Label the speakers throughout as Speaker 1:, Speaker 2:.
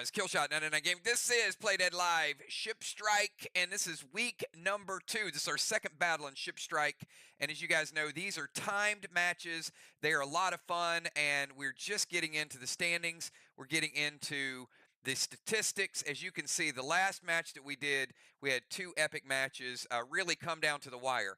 Speaker 1: is Killshot 99 Game. This is Play Dead Live Ship Strike, and this is week number 2. This is our second battle in Ship Strike, and as you guys know, these are timed matches. They are a lot of fun, and we're just getting into the standings. We're getting into the statistics. As you can see, the last match that we did, we had 2 epic matches, really come down to the wire.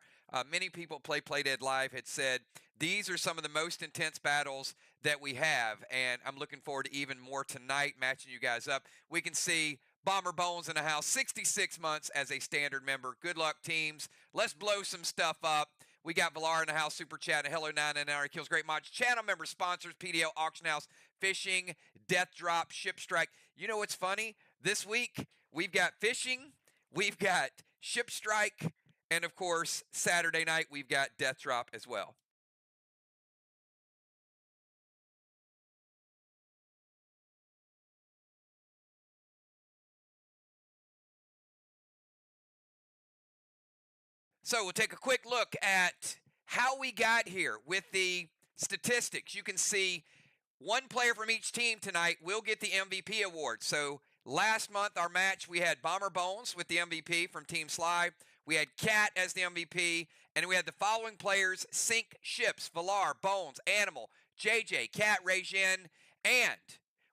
Speaker 1: Many people Play Dead Live had said these are some of the most intense battles that we have, and I'm looking forward to even more tonight, matching you guys up. We can see Bomber Bones in the house, 66 months as a standard member. Good luck, teams. Let's blow some stuff up. We got Valar in the house, Super Chat, and Hello 99 Kills Great Mods, channel members, sponsors, PDO, Auction House, Fishing, Death Drop, Ship Strike. You know what's funny? This week, we've got Fishing, we've got Ship Strike, and of course, Saturday night, we've got Death Drop as well. So we'll take a quick look at how we got here with the statistics. You can see one player from each team tonight will get the MVP award. So last month, our match, we had Bomber Bones with the MVP from Team Sly. We had Cat as the MVP, and we had the following players sink ships: Valar, Bones, Animal, JJ, Cat, Rajin, and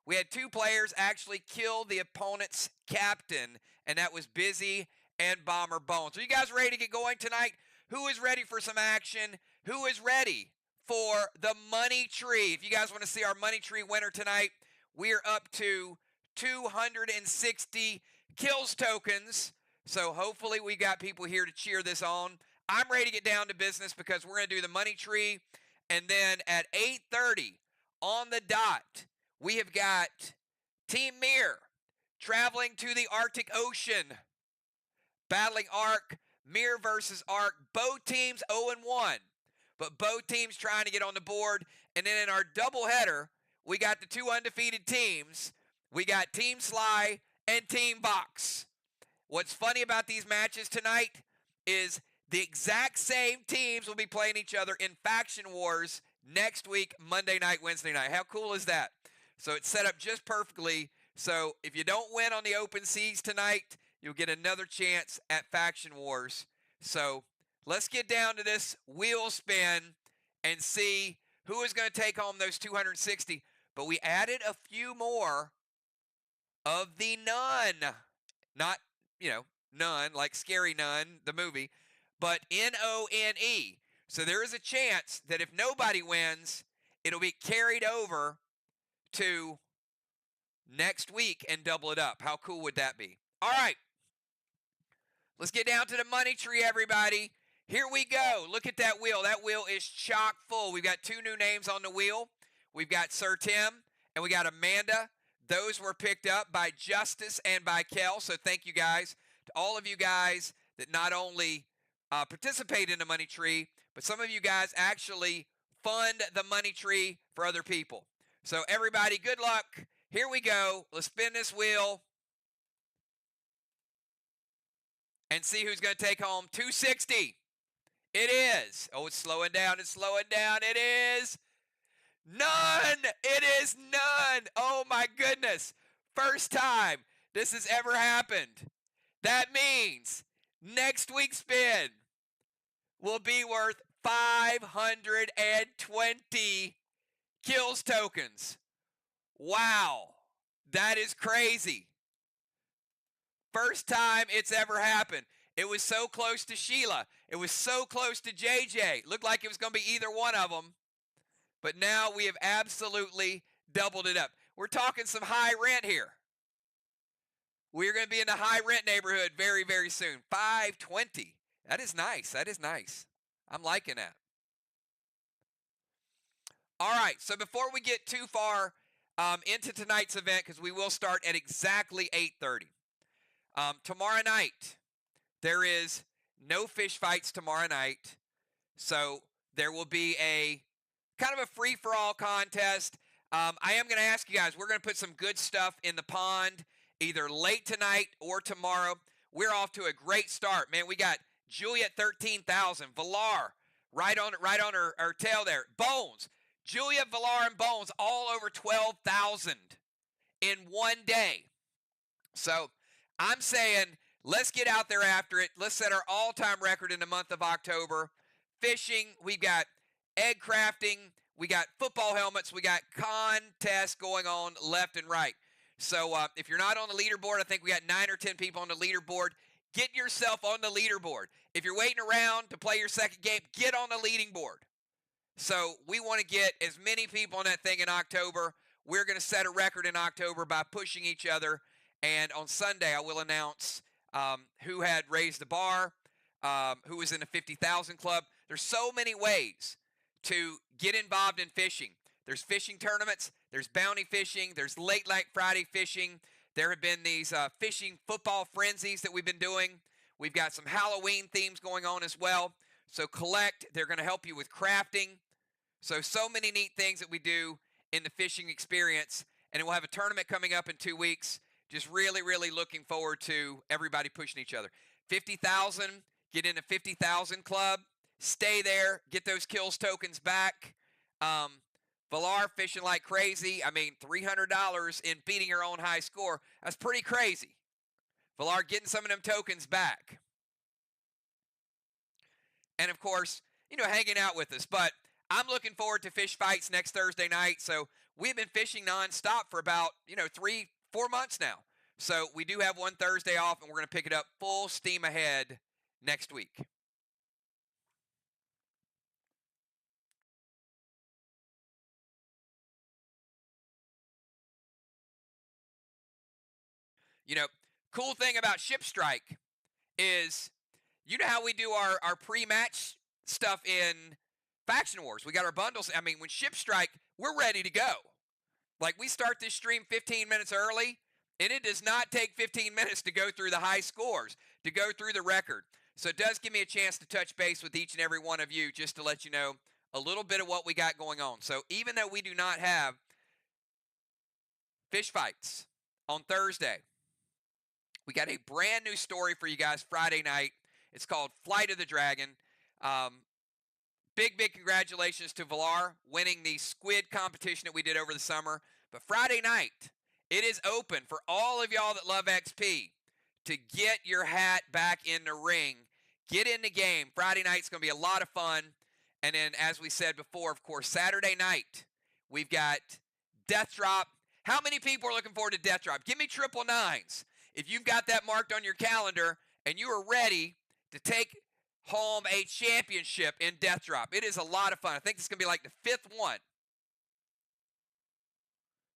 Speaker 1: we had 2 players actually kill the opponent's captain, and that was Busy and Bomber Bones. Are you guys ready to get going tonight? Who is ready for some action? Who is ready for the money tree? If you guys want to see our money tree winner tonight, we're up to 260 kills tokens. So hopefully we got people here to cheer this on. I'm ready to get down to business because we're going to do the money tree. And then at 8:30 on the dot, we have got Team Mir traveling to the Arctic Ocean, battling Ark, Mir versus Ark. Both teams 0-1, but both teams trying to get on the board. And then in our doubleheader, we got the 2 undefeated teams. We got Team Sly and Team Vox. What's funny about these matches tonight is the exact same teams will be playing each other in Faction Wars next week, Monday night, Wednesday night. How cool is that? So it's set up just perfectly. So if you don't win on the open seas tonight, you'll get another chance at Faction Wars. So let's get down to this wheel spin and see who is going to take home those 260. But we added a few more of the Nun. Not, Nun, like Scary Nun, the movie, but N-O-N-E. So there is a chance that if nobody wins, it'll be carried over to next week and double it up. How cool would that be? All right. Let's get down to the money tree, everybody. Here we go. Look at that wheel. That wheel is chock full. We've got 2 new names on the wheel. We've got Sir Tim and we got Amanda. Those were picked up by Justice and by Kel. So thank you guys to all of you guys that not only participate in the money tree, but some of you guys actually fund the money tree for other people. So everybody, good luck. Here we go. Let's spin this wheel and see who's going to take home 260. It is. Oh, it's slowing down. It's slowing down. It is none. It is none. Oh, my goodness. First time this has ever happened. That means next week's spin will be worth 520 kills tokens. Wow. That is crazy. First time it's ever happened. It was so close to Sheila. It was so close to JJ. Looked like it was going to be either one of them. But now we have absolutely doubled it up. We're talking some high rent here. We're going to be in the high rent neighborhood very, very soon. 520. That is nice. That is nice. I'm liking that. All right. So before we get too far into tonight's event, because we will start at exactly 8:30. Tomorrow night, there is no fish fights tomorrow night. So there will be a kind of a free-for-all contest. I am going to ask you guys, we're going to put some good stuff in the pond either late tonight or tomorrow. We're off to a great start, man. We got Julia at 13,000. Valar right on her tail there. Bones. Julia, Valar, and Bones all over 12,000 in one day. So I'm saying let's get out there after it. Let's set our all-time record in the month of October. Fishing, we've got egg crafting, we got football helmets, we got contests going on left and right. So if you're not on the leaderboard, I think we got 9 or 10 people on the leaderboard. Get yourself on the leaderboard. If you're waiting around to play your second game, get on the leading board. So we want to get as many people on that thing in October. We're going to set a record in October by pushing each other. And on Sunday, I will announce who had raised the bar, who was in the 50,000 club. There's so many ways to get involved in fishing. There's fishing tournaments. There's bounty fishing. There's late night Friday fishing. There have been these fishing football frenzies that we've been doing. We've got some Halloween themes going on as well. So collect. They're going to help you with crafting. So many neat things that we do in the fishing experience. And we'll have a tournament coming up in 2 weeks. Just really, really looking forward to everybody pushing each other. 50,000, get in the 50,000 club. Stay there. Get those kills tokens back. Valar fishing like crazy. I mean, $300 in beating her own high score. That's pretty crazy. Valar getting some of them tokens back. And, of course, hanging out with us. But I'm looking forward to fish fights next Thursday night. So we've been fishing nonstop for about, 3-4 months now. So we do have one Thursday off, and we're going to pick it up full steam ahead next week. Cool thing about Ship Strike is, how we do our pre-match stuff in Faction Wars. We got our bundles. I mean, when Ship Strike, we're ready to go. Like, we start this stream 15 minutes early, and it does not take 15 minutes to go through the high scores, to go through the record. So it does give me a chance to touch base with each and every one of you just to let you know a little bit of what we got going on. So even though we do not have fish fights on Thursday, we got a brand new story for you guys Friday night. It's called Flight of the Dragon. Big congratulations to Valar winning the squid competition that we did over the summer. But Friday night, it is open for all of y'all that love XP to get your hat back in the ring. Get in the game. Friday night's going to be a lot of fun. And then, as we said before, of course, Saturday night, we've got Death Drop. How many people are looking forward to Death Drop? Give me 999s. If you've got that marked on your calendar and you are ready to take home a championship in Death Drop. It is a lot of fun. I think it's going to be like the 5th one.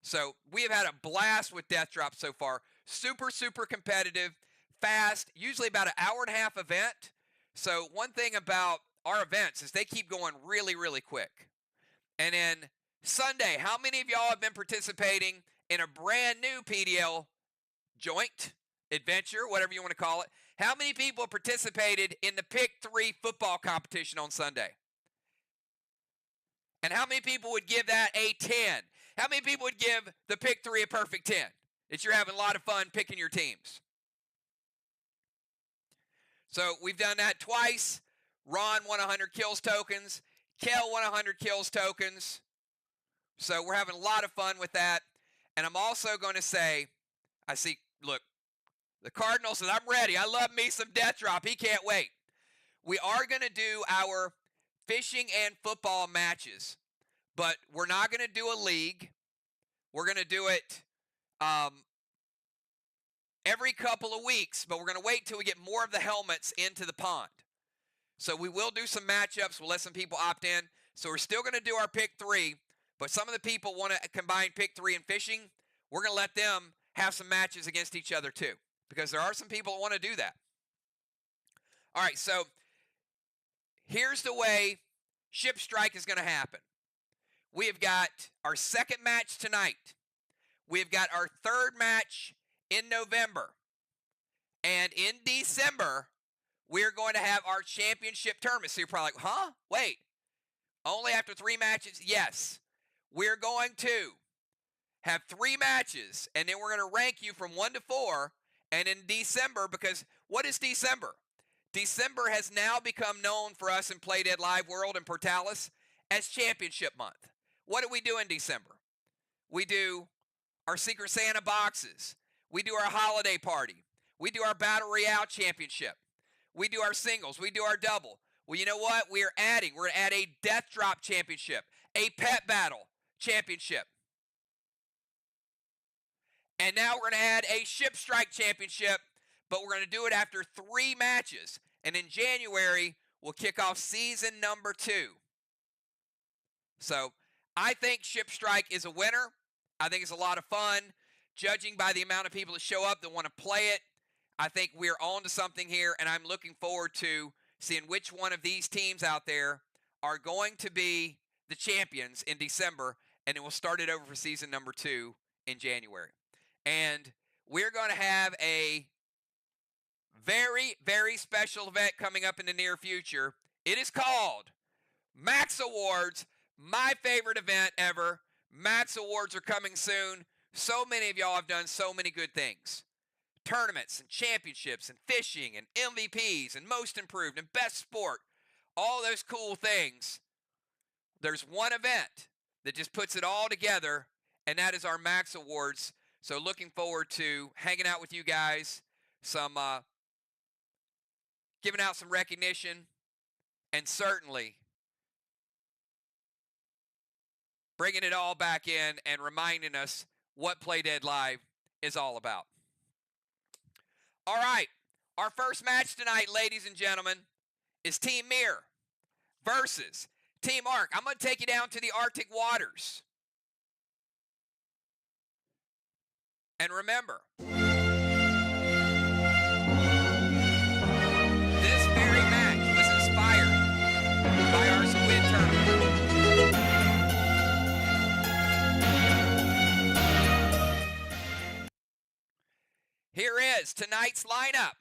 Speaker 1: So we have had a blast with Death Drop so far. Super competitive, fast, usually about an hour-and-a-half event. So one thing about our events is they keep going really quick. And then Sunday, how many of y'all have been participating in a brand new PDL joint adventure, whatever you want to call it? How many people participated in the Pick 3 football competition on Sunday? And how many people would give that a 10? How many people would give the Pick 3 a perfect 10? That you're having a lot of fun picking your teams. So we've done that twice. Ron won 100 kills tokens. Kel won 100 kills tokens. So we're having a lot of fun with that. And I'm also going to say, look, the Cardinal says, I'm ready. I love me some Death Drop. He can't wait. We are going to do our fishing and football matches, but we're not going to do a league. We're going to do it every couple of weeks, but we're going to wait till we get more of the helmets into the pond. So we will do some matchups. We'll let some people opt in. So we're still going to do our Pick 3, but some of the people want to combine Pick 3 and fishing. We're going to let them have some matches against each other too, because there are some people that want to do that. All right, so here's the way Ship Strike is going to happen. We have got our second match tonight. We've got our third match in November. And in December, we're going to have our championship tournament. So you're probably like, huh? Wait, only after 3 matches? Yes. We're going to have 3 matches, and then we're going to rank you from 1 to 4. And in December, because what is December? December has now become known for us in Play Dead Live World and Portalis as Championship Month. What do we do in December? We do our Secret Santa boxes. We do our holiday party. We do our Battle Royale championship. We do our singles. We do our double. Well, you know what? We're going to add a death drop championship, a pet battle championship. And now we're going to add a ship strike championship, but we're going to do it after 3 matches. And in January, we'll kick off season number 2. So I think ship strike is a winner. I think it's a lot of fun. Judging by the amount of people that show up that want to play it, I think we're on to something here, and I'm looking forward to seeing which one of these teams out there are going to be the champions in December, and then we'll start it over for season number 2 in January. And we're going to have a very, very special event coming up in the near future. It is called Max Awards, my favorite event ever. Max Awards are coming soon. So many of y'all have done so many good things. Tournaments and championships and fishing and MVPs and most improved and best sport. All those cool things. There's one event that just puts it all together, and that is our Max Awards. So looking forward to hanging out with you guys, giving out some recognition, and certainly bringing it all back in and reminding us what Play Dead Live is all about. All right, our first match tonight, ladies and gentlemen, is Team Mir versus Team Ark. I'm going to take you down to the Arctic waters. And remember, this very match was inspired by our Squid Tournament. Here is tonight's lineup.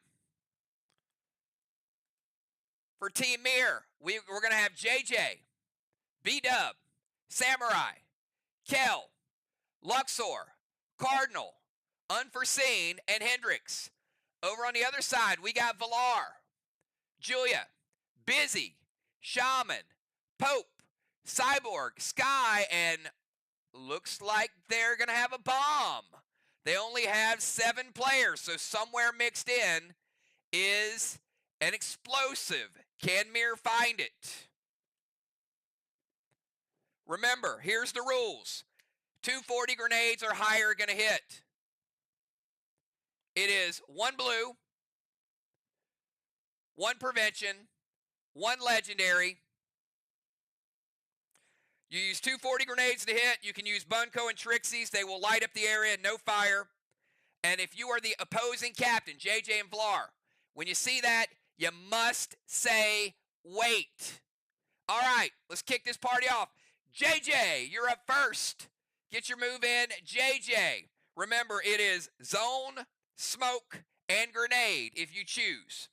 Speaker 1: For Team Mir, we're going to have JJ, B-Dub, Samurai, Kel, Luxor, Cardinal, Unforeseen, and Hendrix. Over on the other side, we got Valar, Julia, Busy, Shaman, Pope, Cyborg, Sky, and looks like they're going to have a bomb. They only have 7 players, so somewhere mixed in is an explosive. Can Mir find it? Remember, here's the rules. 240 grenades or higher are going to hit. It is 1 blue, 1 prevention, 1 legendary. You use 240 grenades to hit. You can use Bunko and Trixies. They will light up the area, no fire. And if you are the opposing captain, JJ and Vlar, when you see that, you must say, wait. All right, let's kick this party off. JJ, you're up first. Get your move in, JJ. Remember, it is zone, smoke, and grenade if you choose.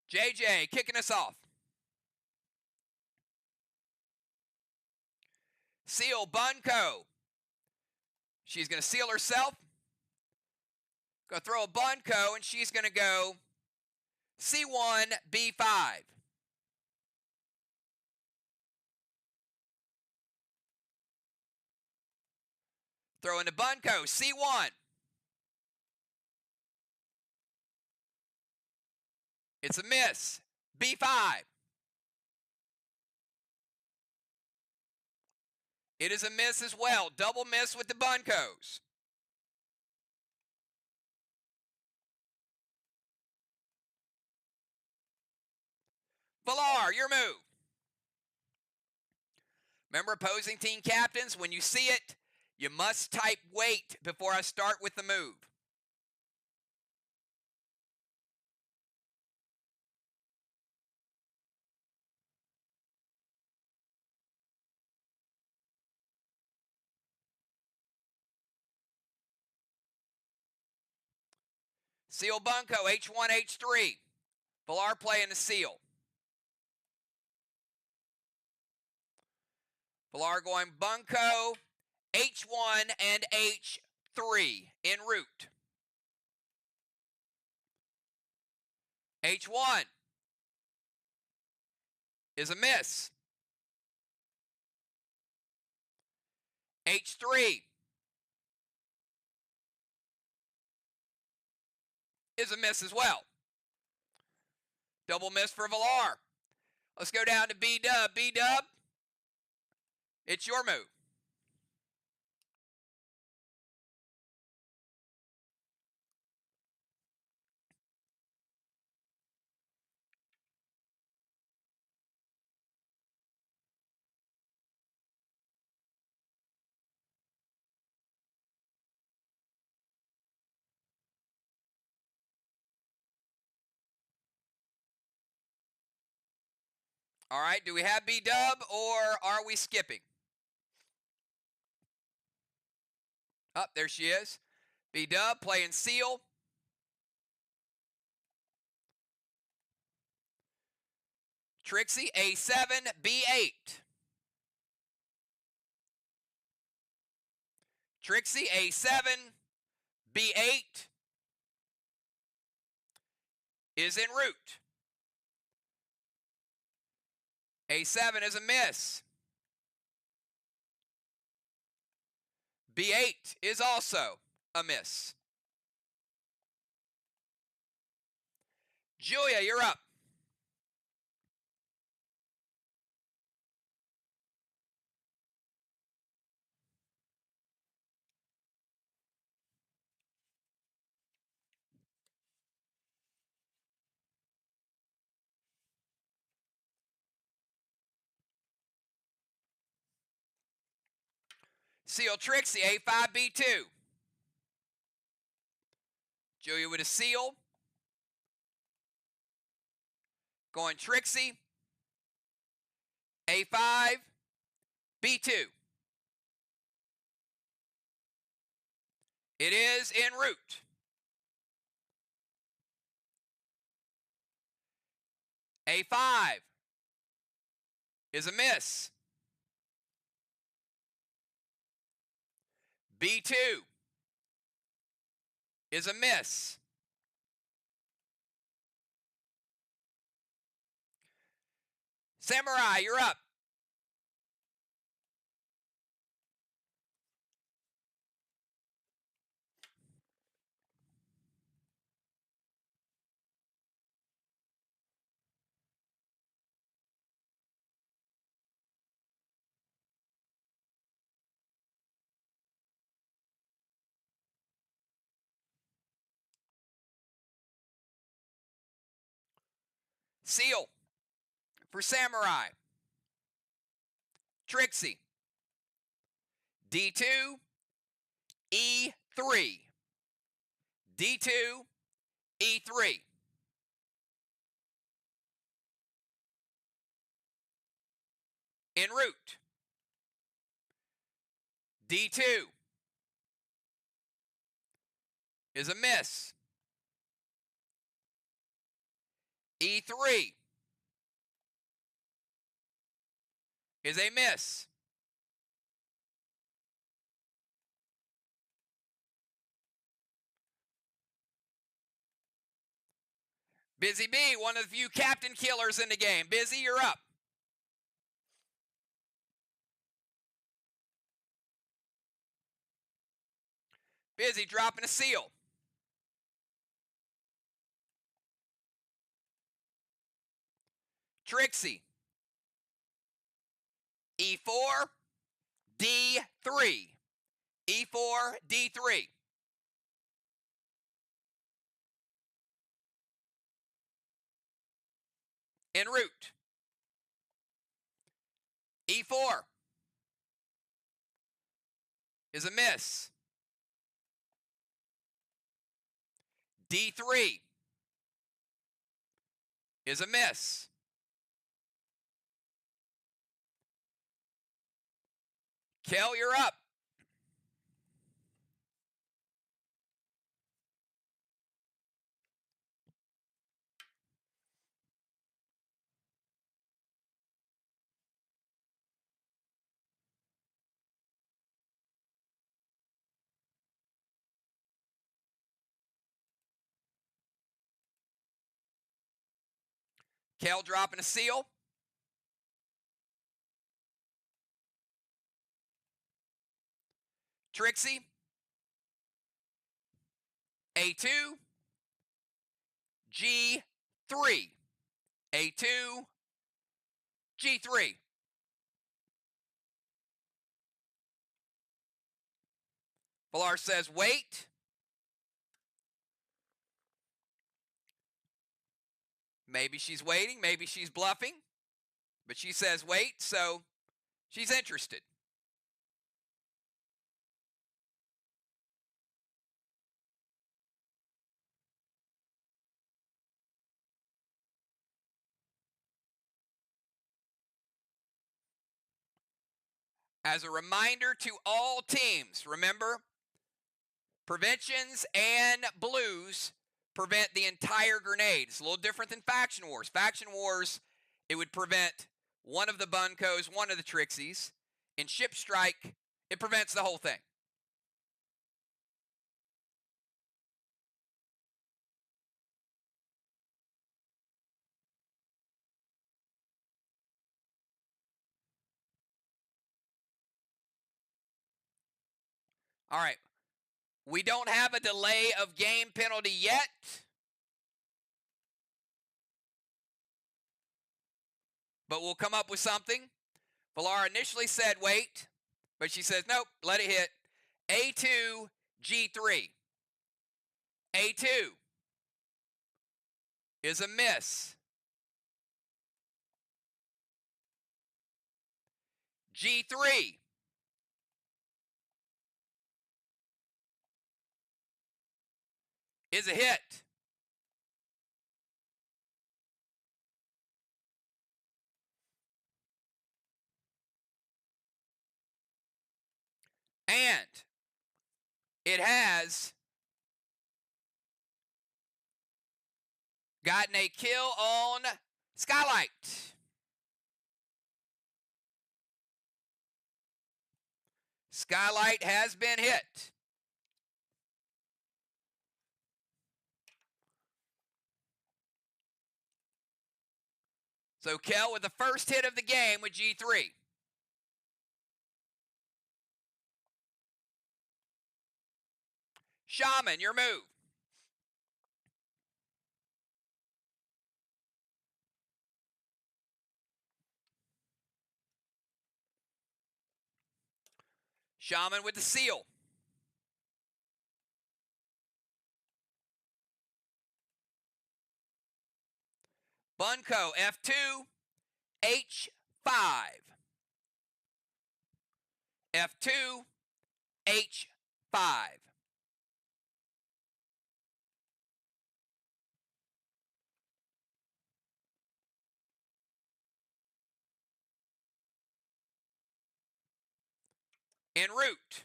Speaker 1: JJ kicking us off. Seal Bunko. She's going to seal herself. Going to throw a Bunko, and she's going to go C1, B5. Throw in the Bunko, C1. It's a miss. B5. It is a miss as well. Double miss with the Bunkos. Valar, your move. Remember, opposing team captains, when you see it, you must type wait before I start with the move. Seal Bunko, H1, H3. Valar playing the seal. Valar going Bunko, H1, and H3 en route. H1 is a miss. H3 is a miss as well. Double miss for Villar. Let's go down to B-Dub. B-Dub, it's your move. All right, do we have B-Dub or are we skipping? Oh, there she is. B-Dub playing Seal. Trixie, A7, B8. Trixie, A7, B8 is en route. A7 is a miss. B8 is also a miss. Julia, you're up. Seal Trixie, A5, B2. Julia with a seal. Going Trixie, A5, B2. It is en route. A5 is a miss. B2 is a miss. Samurai, you're up. Seal for Samurai. Trixie. D2, E3. D2, E3. En route. D2 is a miss. E3 is a miss. Busy B, one of the few captain killers in the game. Busy, you're up. Busy dropping a seal. Trixie. E4, D3. E4, D3. En route. E4 is a miss. D3 is a miss. Kel, you're up. Kel dropping a seal. Trixie. A2. G3. A2. G3. Villar says wait. Maybe she's waiting, maybe she's bluffing, but she says wait, so she's interested. As a reminder to all teams, remember, preventions and blues prevent the entire grenade. It's a little different than Faction Wars. Faction Wars, it would prevent one of the Buncos, one of the Trixies. In Ship Strike, it prevents the whole thing. All right. We don't have a delay of game penalty yet. But we'll come up with something. Villar initially said wait, but she says nope, let it hit. A2, G3. A2 is a miss. G3 is a hit. And it has gotten a kill on Skylight. Skylight has been hit. So Kel with the first hit of the game with G3. Shaman, your move. Shaman with the seal. Bunko, F2, H5. F2, H5. En route.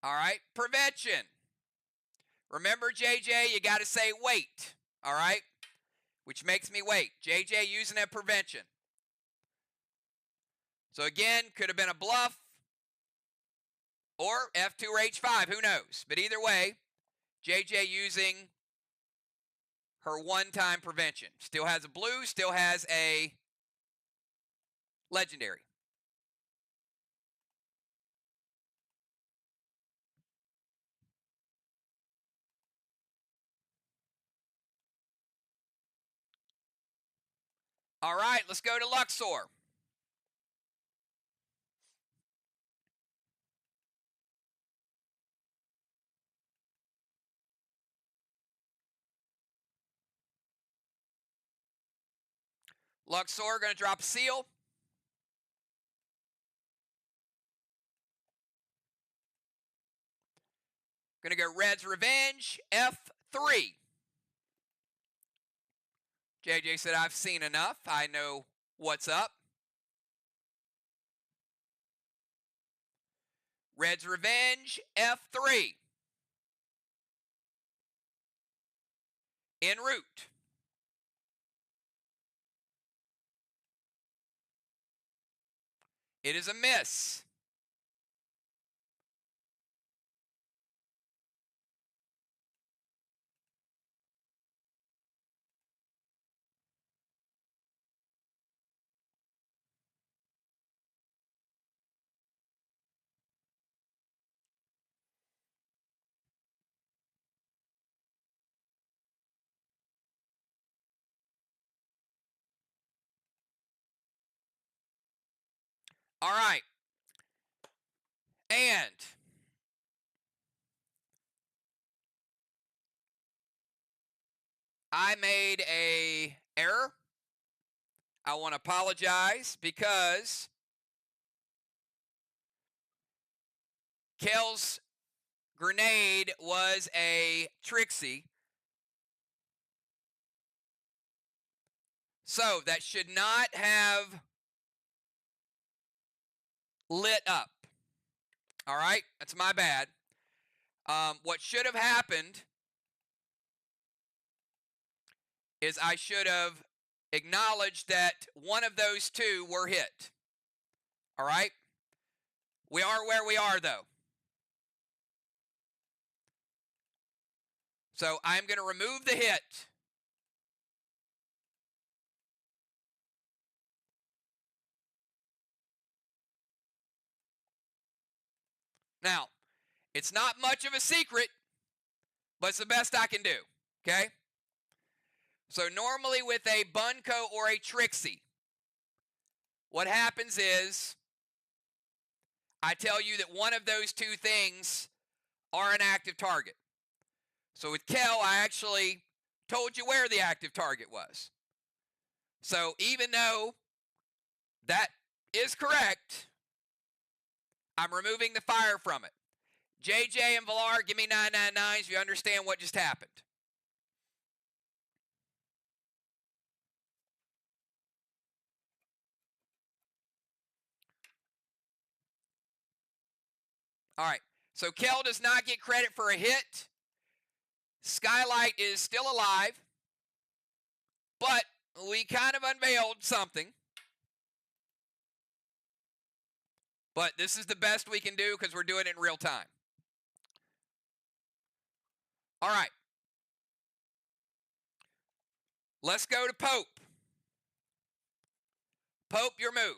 Speaker 1: All right, prevention. Remember, JJ, you got to say wait. All right, which makes me wait. JJ using a prevention. So again, could have been a bluff or F2 or H5, who knows? But either way, JJ using her one-time prevention. Still has a blue, still has a legendary. All right, let's go to Luxor. Luxor going to drop a seal. Going to go Red's Revenge, F3. JJ said, I've seen enough. I know what's up. Red's Revenge, F3. En route. It is a miss. All right. And I made a error. I want to apologize because Kel's grenade was a Trixie. So that should not have lit up. All right, that's my bad. What should have happened is I should have acknowledged that one of those two were hit. All right? We are where we are, though. So I'm going to remove the hit. Now, it's not much of a secret, but it's the best I can do. Okay? So normally with a Bunko or a Trixie, what happens is I tell you that one of those two things are an active target. So with Kel, I actually told you where the active target was. So even though that is correct, I'm removing the fire from it. JJ and Villar, give me 999s if you understand what just happened. All right, so Kel does not get credit for a hit. Skylight is still alive, but we kind of unveiled something. But this is the best we can do because we're doing it in real time. All right. Let's go to Pope. Pope, your move.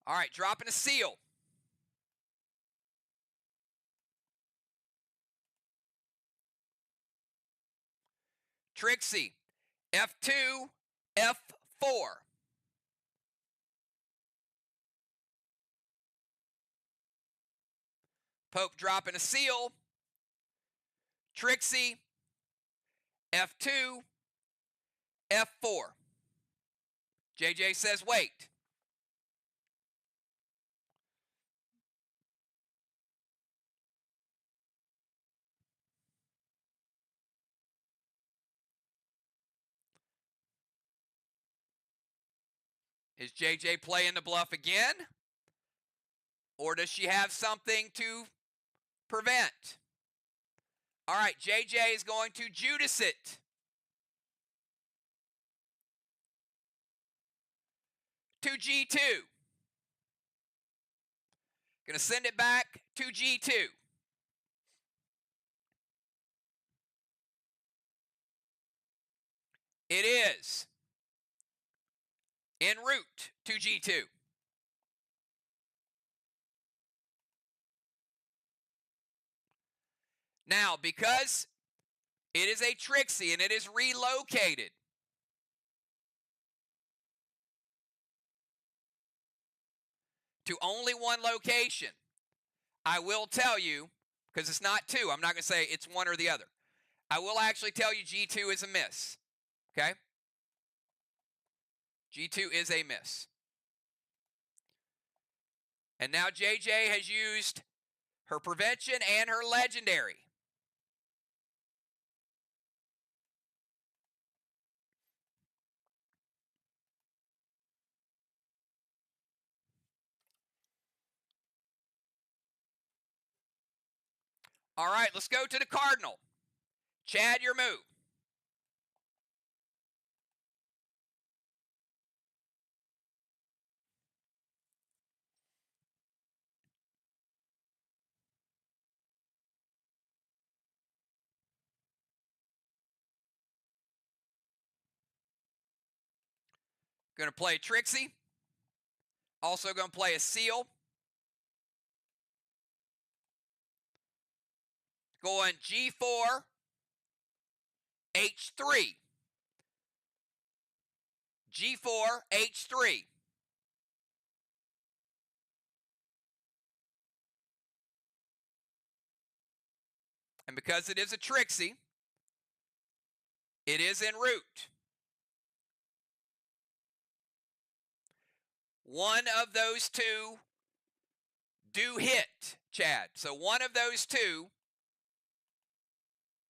Speaker 1: All right, dropping a seal. Trixie, F2, F4. Pope dropping a seal. Trixie, F2, F4. JJ says wait. Is JJ playing the bluff again? Or does she have something to prevent? All right, JJ is going to Judas it. To G2. Going to send it back to G2. It is en route to G2. Now, because it is a Trixie and it is relocated, to only one location, I will tell you, because it's not two, I'm not going to say it's one or the other. I will actually tell you G2 is a miss. Okay? G2 is a miss. And now JJ has used her prevention and her legendary. All right, let's go to the Cardinal. Chad, your move. Going to play a Trixie. Also going to play a Seal. Going G4, H3. G4, H3. And because it is a Trixie, it is en route. One of those two do hit, Chad. So one of those two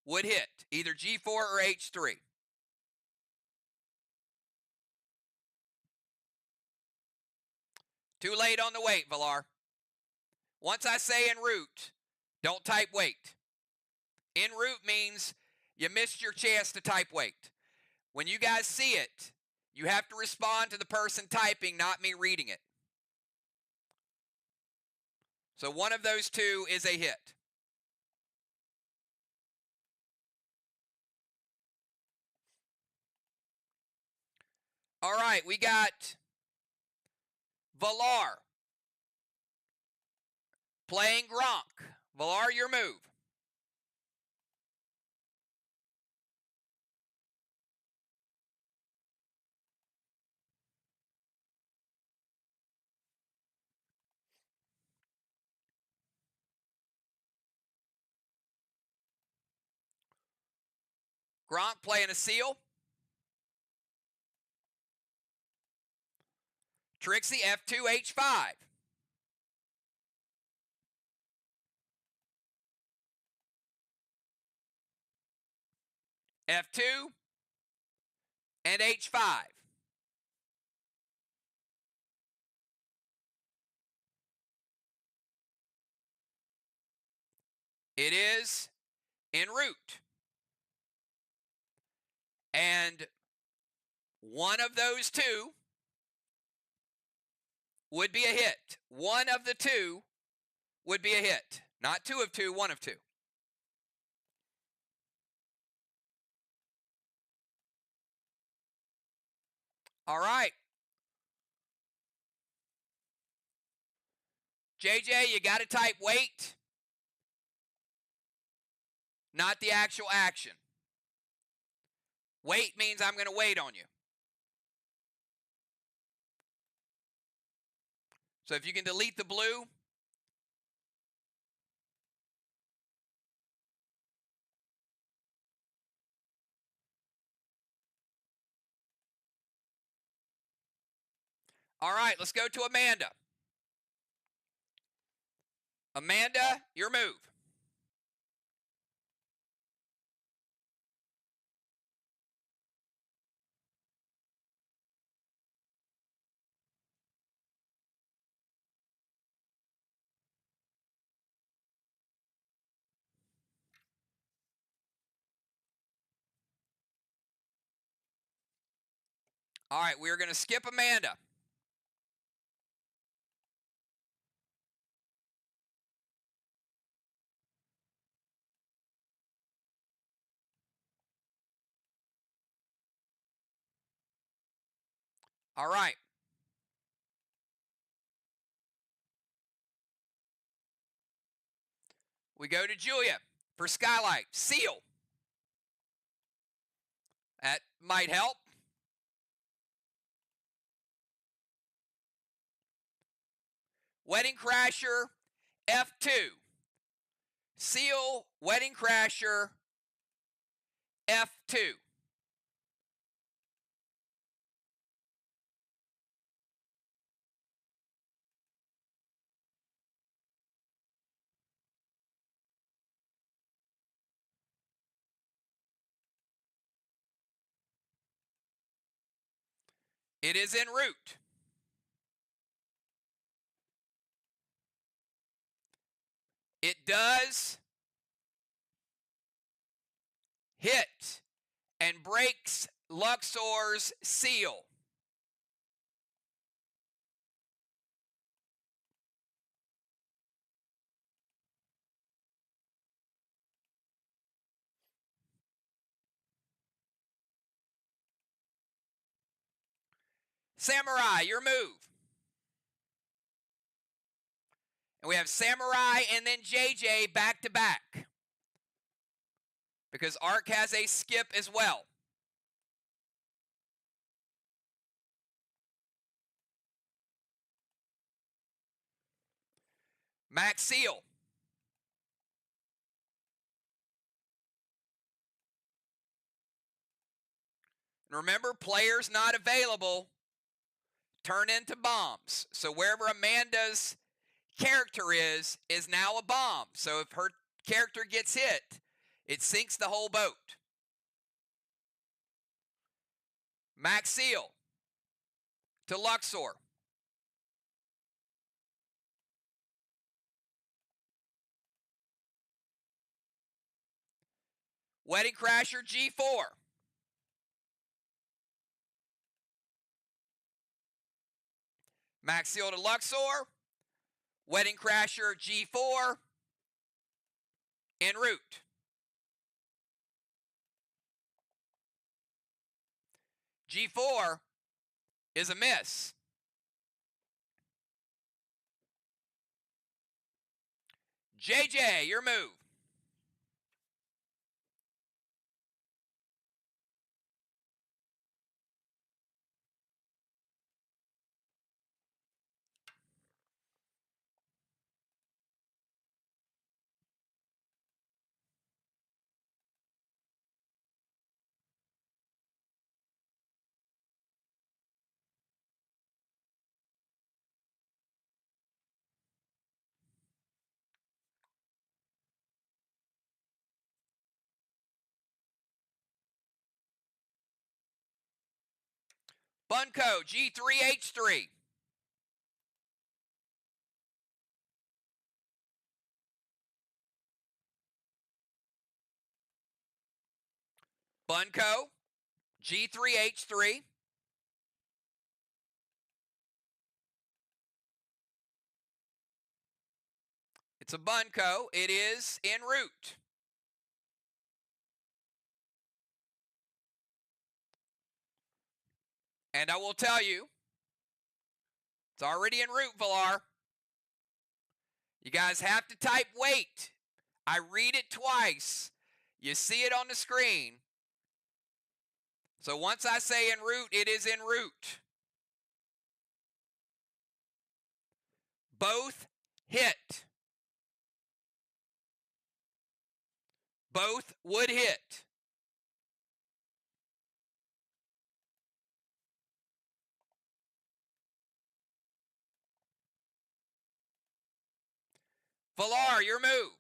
Speaker 1: would hit, either G4 or H3. Too late on the wait, Villar. Once I say en route, don't type wait. En route means you missed your chance to type wait. When you guys see it, you have to respond to the person typing, not me reading it. So one of those two is a hit. All right, we got Villar playing Gronk. Villar, your move. Gronk playing a Seal. Trixie, F2, H5. F2 and H5. It is en route. And one of those two would be a hit. One of the two would be a hit. Not two of two, one of two. All right. JJ, you got to type wait, not the actual action. Wait means I'm going to wait on you. So if you can delete the blue. All right, let's go to Amanda. Amanda, your move. All right, we're going to skip Amanda. All right. We go to Julia for Skylight. Seal. That might help. Wedding Crasher, F2. Seal, Wedding Crasher, F2. It is en route. It does hit and breaks Luxor's seal. Samurai, your move. And we have Samurai and then JJ back to back. Because Ark has a skip as well. Max Seal. And remember, players not available turn into bombs. So wherever Amanda's character is now a bomb. So if her character gets hit, it sinks the whole boat. Max Seal to Luxor. Wedding Crasher G4. Max Seal to Luxor. Wedding Crasher G4. En route. G4 is a miss. JJ, your move. Bunko G3H3. Bunko G3H3. It's a Bunko. It is en route. And I will tell you, it's already en route, Villar. You guys have to type wait. I read it twice. You see it on the screen. So once I say en route, it is en route. Both hit. Both would hit. Villar, your move.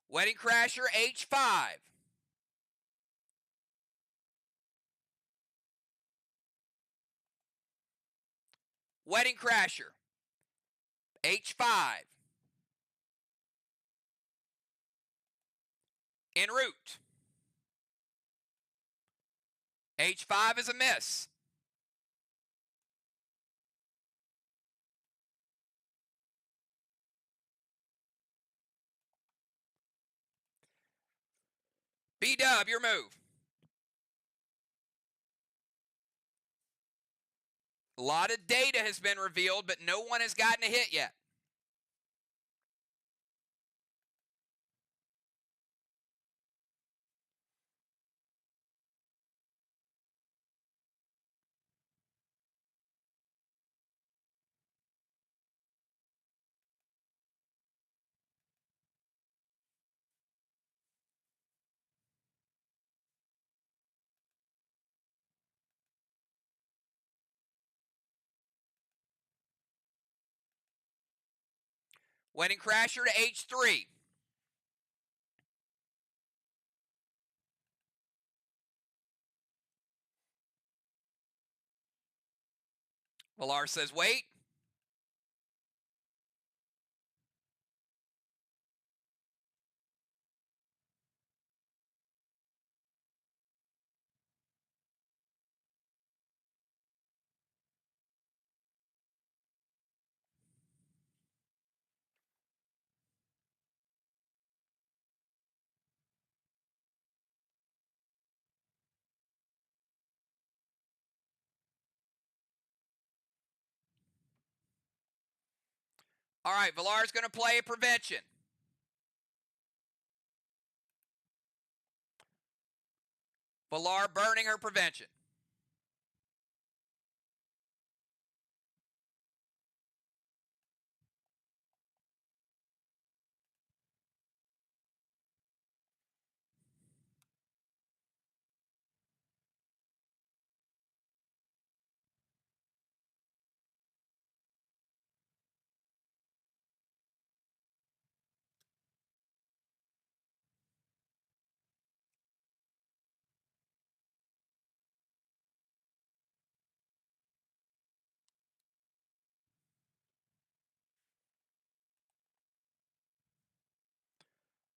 Speaker 1: Wedding Crasher H5. Wedding Crasher H5. En route. H5 is a miss. B-Dub, your move. A lot of data has been revealed, but no one has gotten a hit yet. Wedding Crasher to H3. Villar says wait. All right, Villar's going to play a prevention. Villar burning her prevention.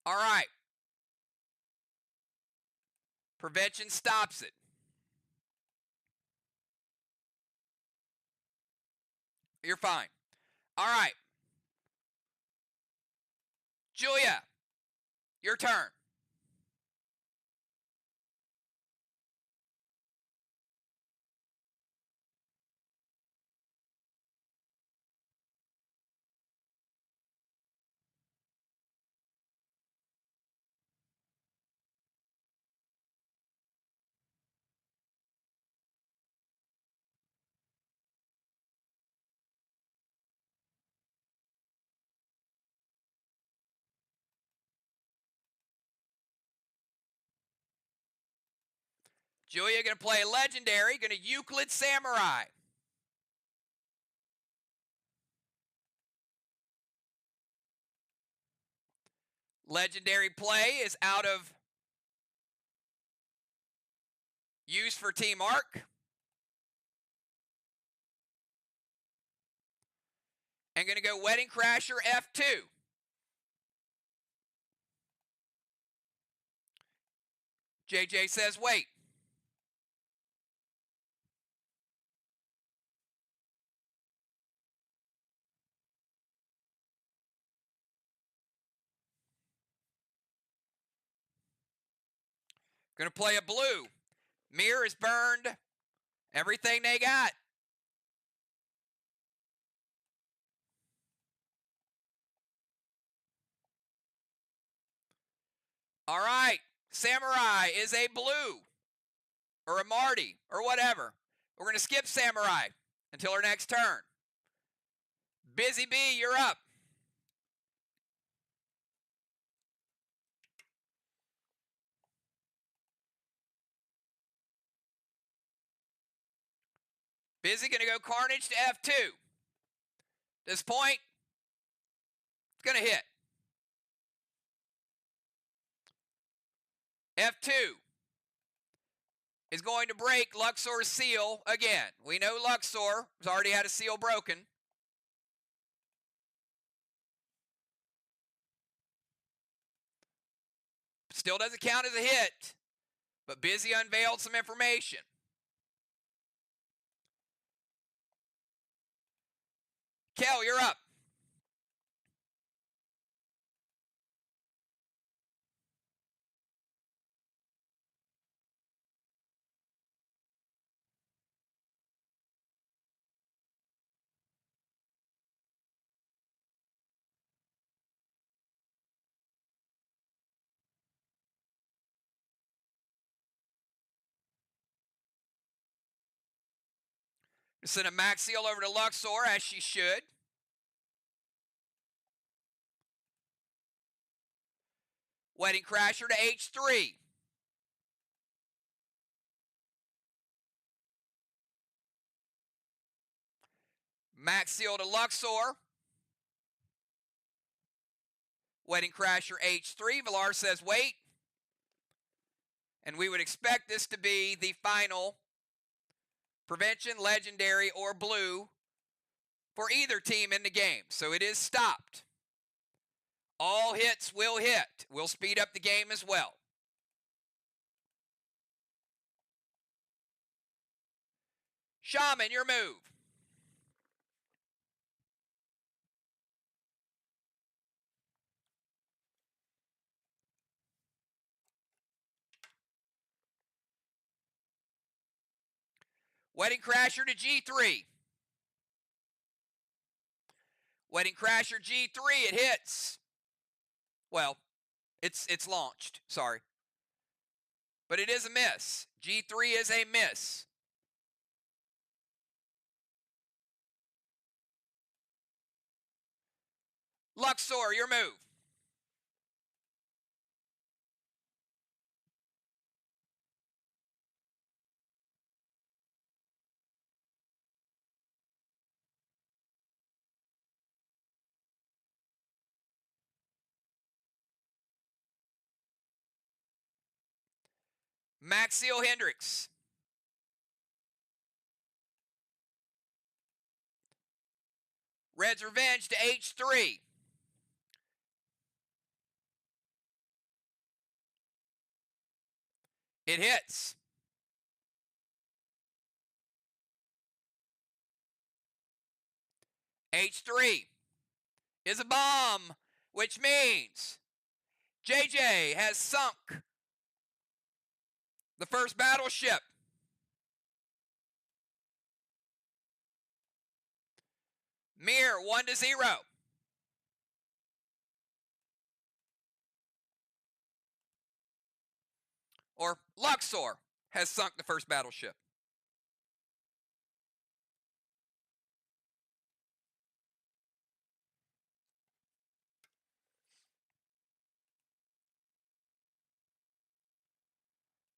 Speaker 1: All right. Prevention stops it. You're fine. All right. Julia, your turn. Julia going to play a legendary, going to Euclid Samurai. Legendary play is out of use for Team Arc. And going to go Wedding Crasher F2. JJ says wait. Going to play a blue. Mirror is burned. Everything they got. All right. Samurai is a blue. Or a Marty. Or whatever. We're going to skip Samurai until our next turn. Busy Bee, you're up. Busy going to go Carnage to F2. This point, it's going to hit. F2 is going to break Luxor's seal again. We know Luxor has already had a seal broken. Still doesn't count as a hit, but Busy unveiled some information. Kel, you're up. Send a max seal over to Luxor, as she should. Wedding Crasher to H3. Max seal to Luxor. Wedding Crasher H3. Villar says wait. And we would expect this to be the final prevention, legendary, or blue for either team in the game. So it is stopped. All hits will hit. We'll speed up the game as well. Shaman, your move. Wedding Crasher to G3. Wedding Crasher G3, it hits. Well, it's launched, sorry. But it is a miss. G3 is a miss. Luxor, your move. Maxiel Hendricks. Red's Revenge to H3. It hits. H3 is a bomb, which means JJ has sunk the first battleship. Mir 1-0. Or Luxor has sunk the first battleship.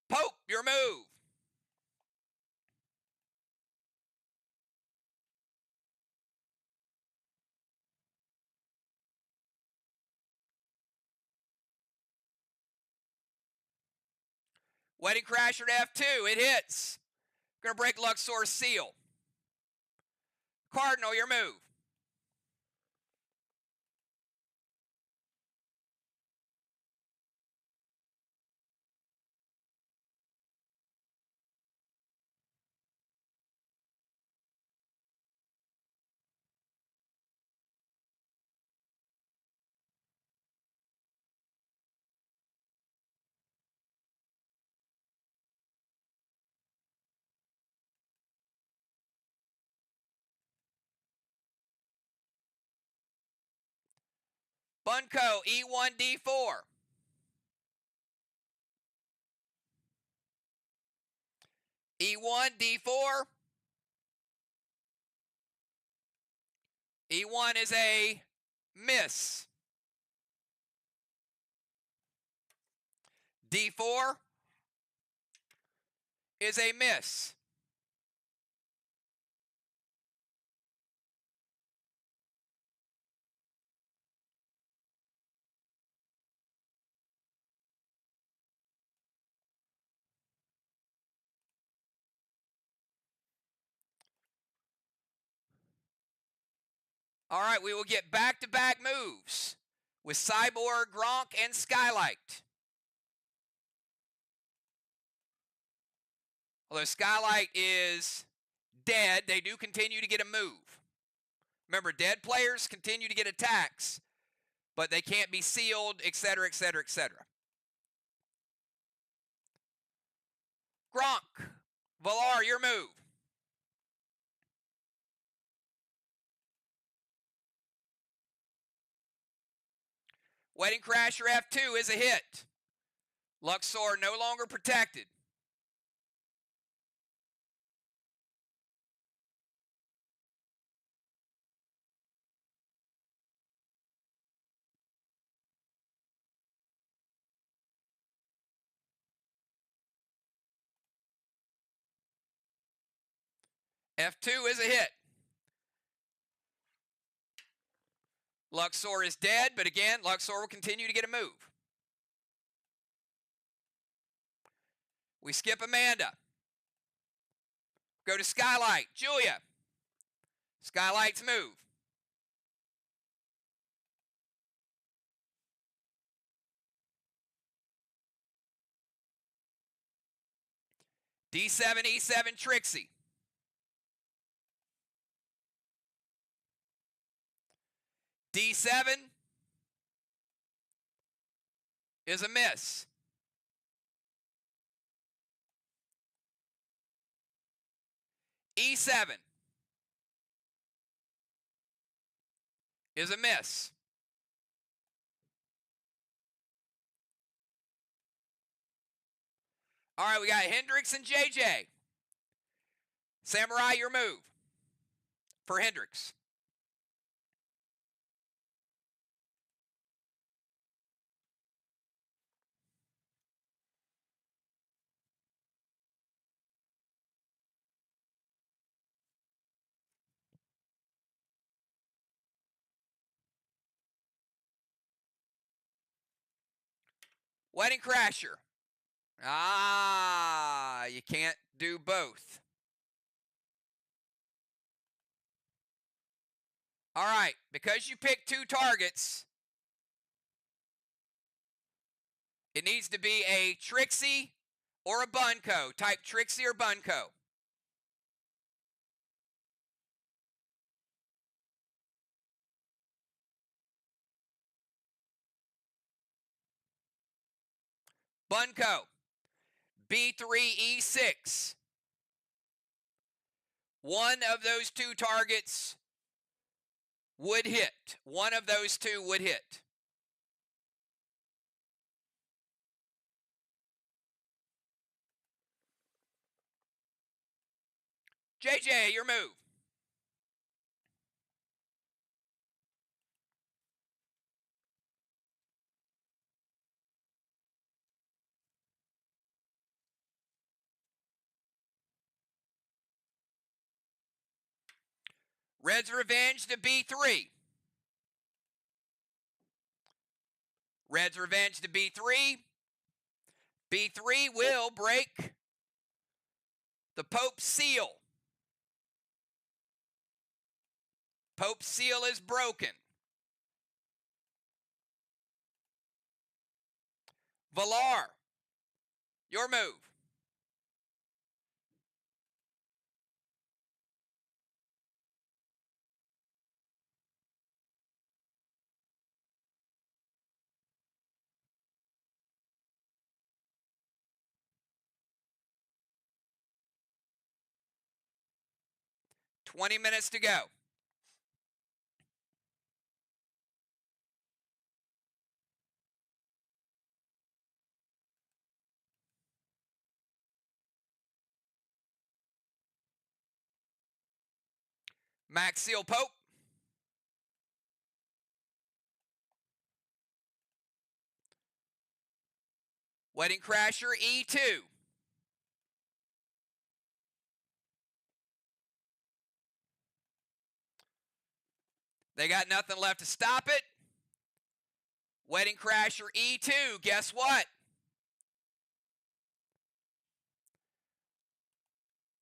Speaker 1: Pope, your move. Wedding Crasher to F2, it hits. Gonna break Luxor's seal. Cardinal, your move. Bunko, E1D4. E1D4. E1 is a miss. D4 is a miss. All right, we will get back-to-back moves with Cyborg, Gronk, and Skylight. Although Skylight is dead, they do continue to get a move. Remember, dead players continue to get attacks, but they can't be sealed, etc., etc., etc. Gronk, Valar, your move. Wedding Crasher F2 is a hit. Luxor no longer protected. F2 is a hit. Luxor is dead, but again, Luxor will continue to get a move. We skip Amanda. Go to Skylight. Julia. Skylight's move. D7, E7, Trixie. D7 is a miss. E7 is a miss. All right, we got Hendricks and JJ. Samurai, your move for Hendricks. Wedding Crasher. Ah, you can't do both. All right, because you picked 2 targets, it needs to be a Trixie or a Bunko. Type Trixie or Bunko. Bunko. B3E6. One of those 2 targets would hit. One of those 2 would hit. JJ, your move. Red's Revenge to B3. Red's Revenge to B3. B3 will break the Pope's seal. Pope's seal is broken. Valar, your move. $20 to go. Max Seal Pope. Wedding Crasher E2. They got nothing left to stop it. Wedding Crasher E2. Guess what?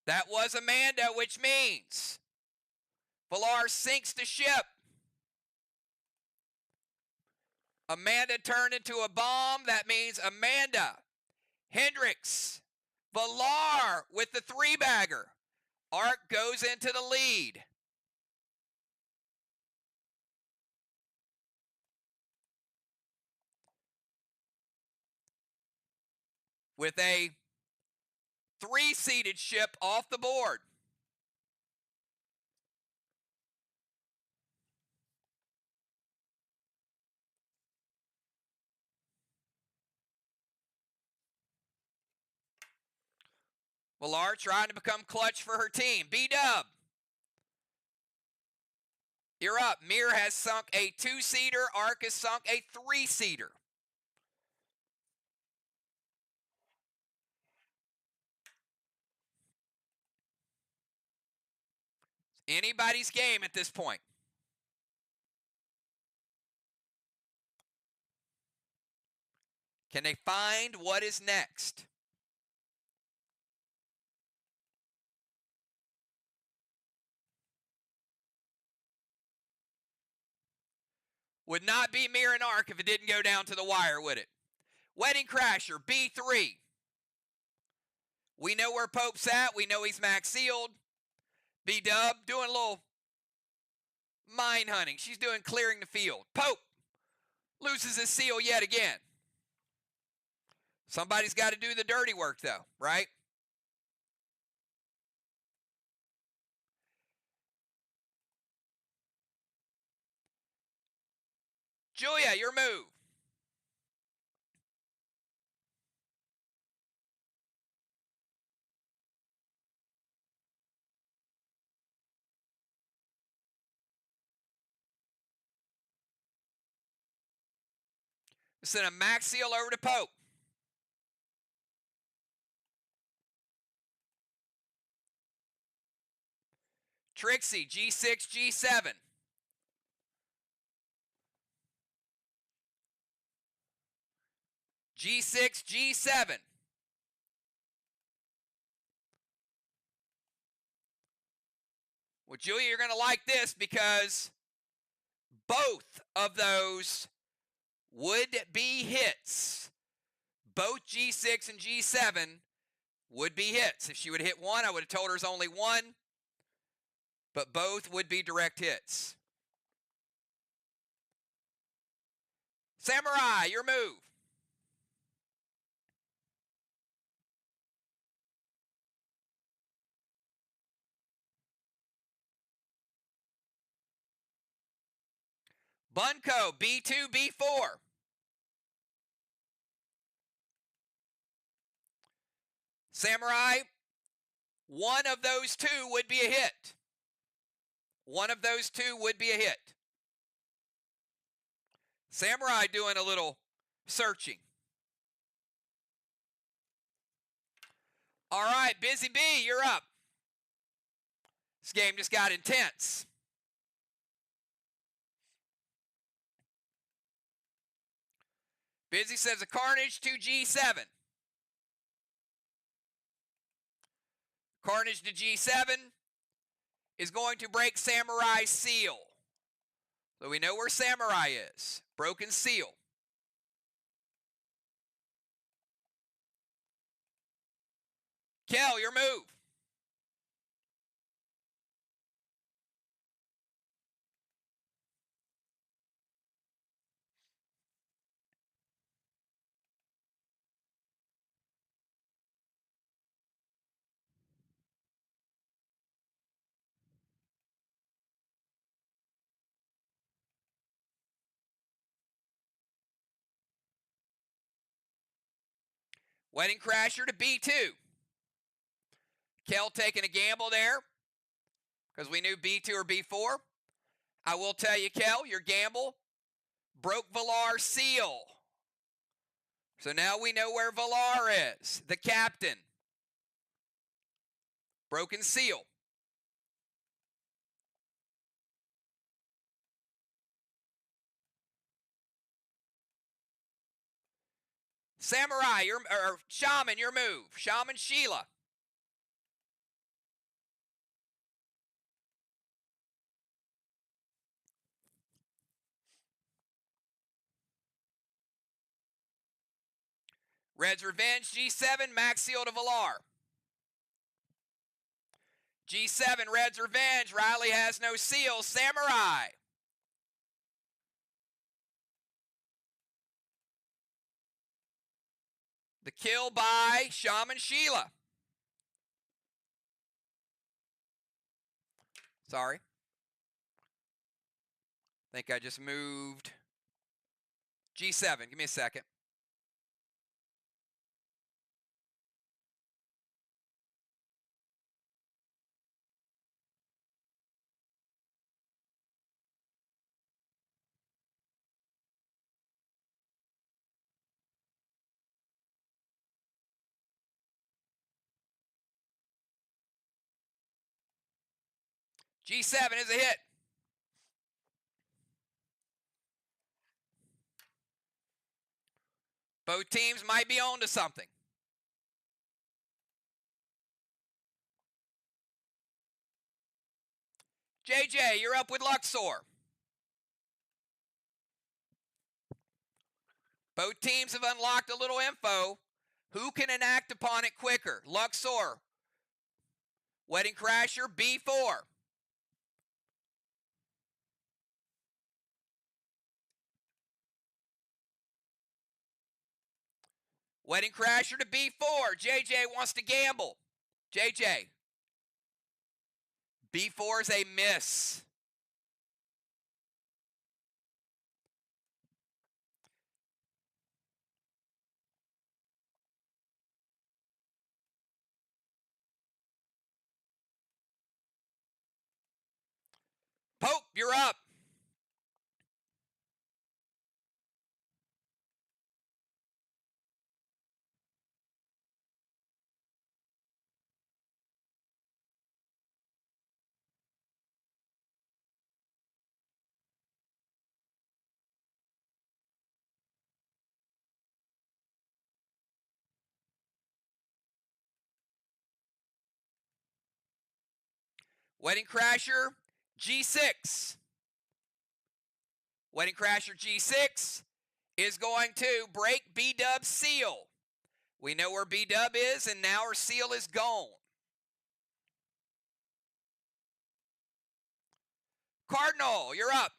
Speaker 1: That was Amanda, which means Valar sinks the ship. Amanda turned into a bomb. That means Amanda, Hendricks, Valar with the 3-bagger. Ark goes into the lead. With a 3-seated ship off the board. Valar trying to become clutch for her team. B-Dub, you're up. Mir has sunk a 2-seater. Ark has sunk a 3-seater. Anybody's game at this point. Can they find what is next? Would not be Mir and Ark if it didn't go down to the wire, would it? Wedding Crasher, B3. We know where Pope's at. We know he's max sealed. B-Dub doing a little mine hunting. She's doing clearing the field. Pope loses his seal yet again. Somebody's got to do the dirty work, though, right? Julia, your move. Send a max seal over to Pope. Trixie, G6, G7. G6, G7. Well, Julia, you're going to like this because both of those would be hits. Both G6 and G7 would be hits. If she would have hit one, I would have told her there's only one, but both would be direct hits. Samurai, your move. Bunko, B2, B4. Samurai, one of those two would be a hit. One of those two would be a hit. Samurai doing a little searching. All right, Busy B, you're up. This game just got intense. Busy says a Carnage to G7. Carnage to G7 is going to break Samurai's seal. So we know where Samurai is. Broken seal. Kel, your move. Wedding Crasher to B2. Kel taking a gamble there because we knew B2 or B4. I will tell you, Kel, your gamble broke Valar's seal. So now we know where Valar is, the captain. Broken seal. Samurai, or Shaman, your move. Shaman Sheila. Red's Revenge, G7, max seal to Valar. G7, Red's Revenge, Riley has no seal, Samurai. The kill by Shaman Sheila. Sorry. I think I just moved. G7, give me a second. G7 is a hit. Both teams might be on to something. JJ, you're up with Luxor. Both teams have unlocked a little info. Who can enact upon it quicker? Luxor. Wedding Crasher, B4. Wedding Crasher to B4. JJ wants to gamble. JJ. B4 is a miss. you're up. Wedding Crasher, G6. Wedding Crasher, G6 is going to break B-Dub's seal. We know where B-Dub is, and now her seal is gone. Cardinal, you're up.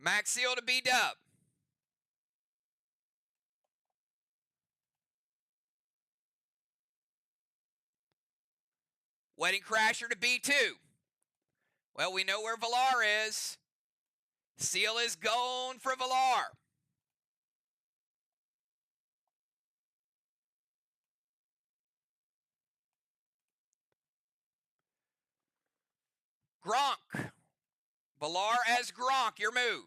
Speaker 1: Max seal to B-Dub. Wedding Crasher to B2. Well, we know where Valar is. Seal is gone for Valar. Gronk. Valar as Gronk, your move.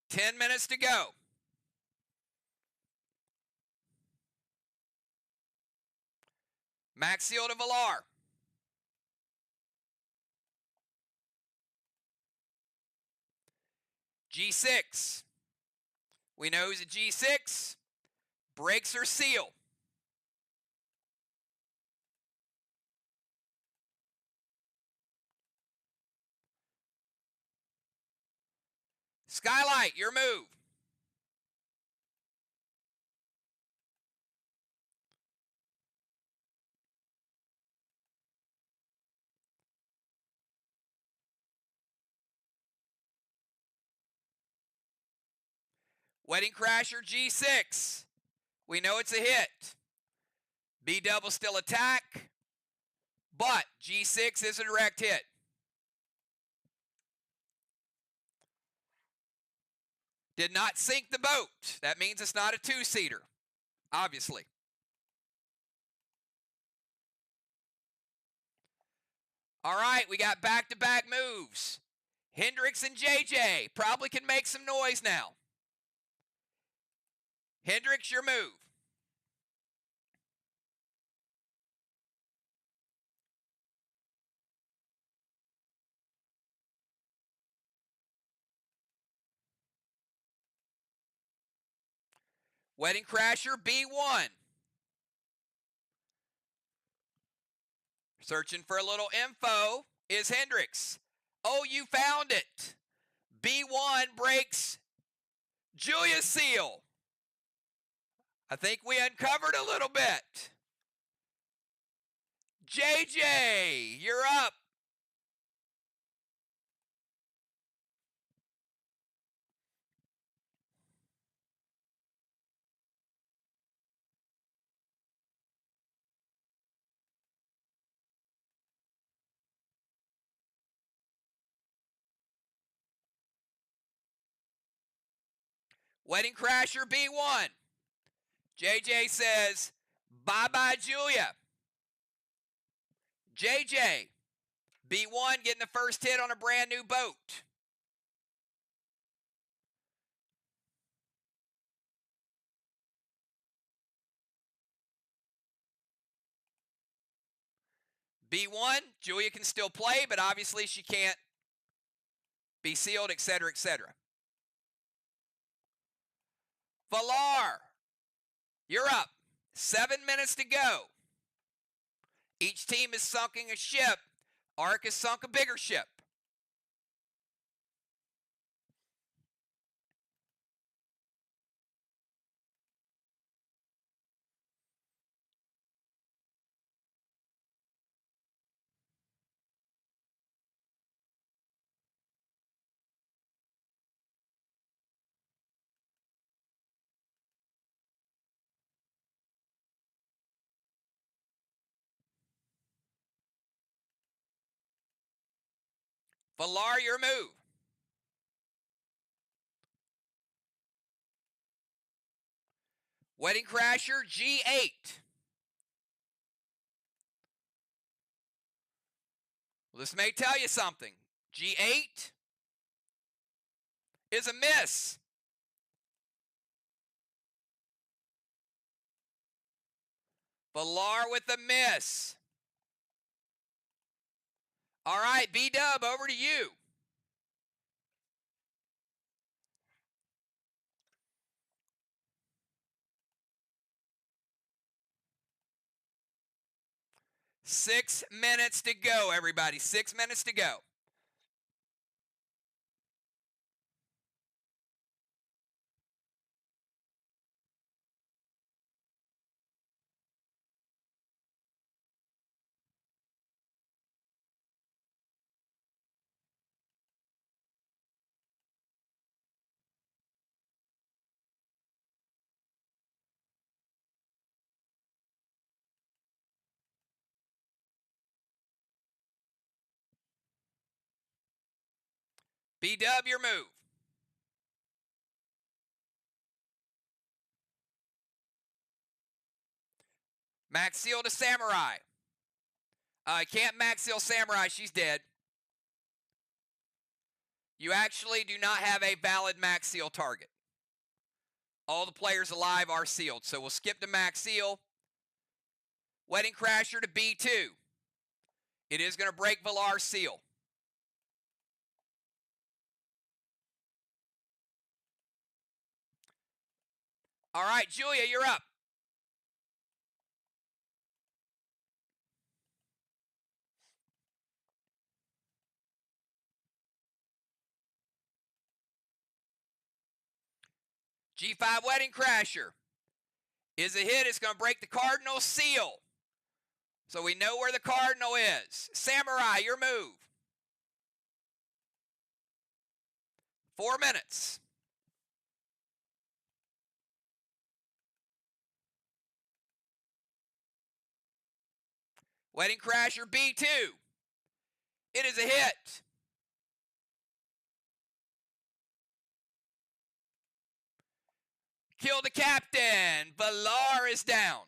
Speaker 1: Ten minutes to go. Max seal to Valar. G6. We know who's a G6. Breaks her seal. Skylight, your move. Wedding Crasher, G6. We know it's a hit. B-Dub will still attack, but G6 is a direct hit. Did not sink the boat. That means it's not a two-seater, obviously. All right, we got back-to-back moves. Hendricks and JJ probably can make some noise now. Hendricks, your move. Wedding Crasher, B1. Searching for a little info is Hendricks. Oh, you found it. B1 breaks Julia's seal. I think we uncovered a little bit. JJ, you're up. Wedding Crasher, B1. JJ says, bye-bye, Julia. JJ, B1 getting the first hit on a brand new boat. B1, Julia can still play, but obviously she can't be sealed, etc., etc. Valar, you're up. 7 minutes to go. Each team is sunking a ship Ark has sunk a bigger ship. Valar, your move. Wedding Crasher, G8. Well, this may tell you something. G8 is a miss. Valar with a miss. All right, B-Dub, over to you. Six minutes to go, everybody. 6 minutes to go. B-Dub, your move. Max Seal to Samurai. Can't Max Seal Samurai. She's dead. You actually do not have a valid Max Seal target. All the players alive are sealed, so we'll skip to Max Seal. Wedding Crasher to B2. It is going to break Valar's seal. All right, Julia, you're up. G5 Wedding Crasher is a hit. It's going to break the Cardinal seal. So we know where the Cardinal is. Samurai, your move. 4 minutes. Wedding Crasher B2. It is a hit. Kill the captain. Valar is down.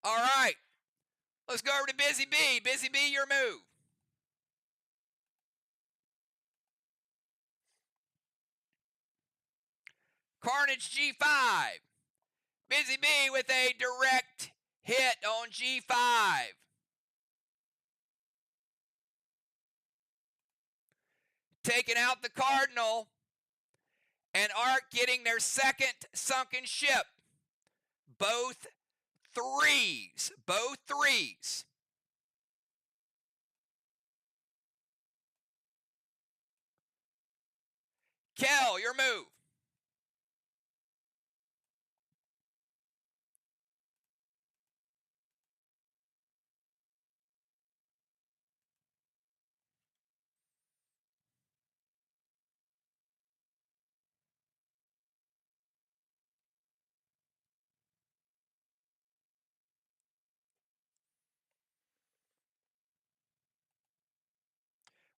Speaker 1: All right. Let's go over to Busy B. Busy B, your move. Carnage G5. Busy B with a direct hit on G5. Taking out the Cardinal, and Ark getting their second sunken ship. Both threes. Both threes. Kel, your move.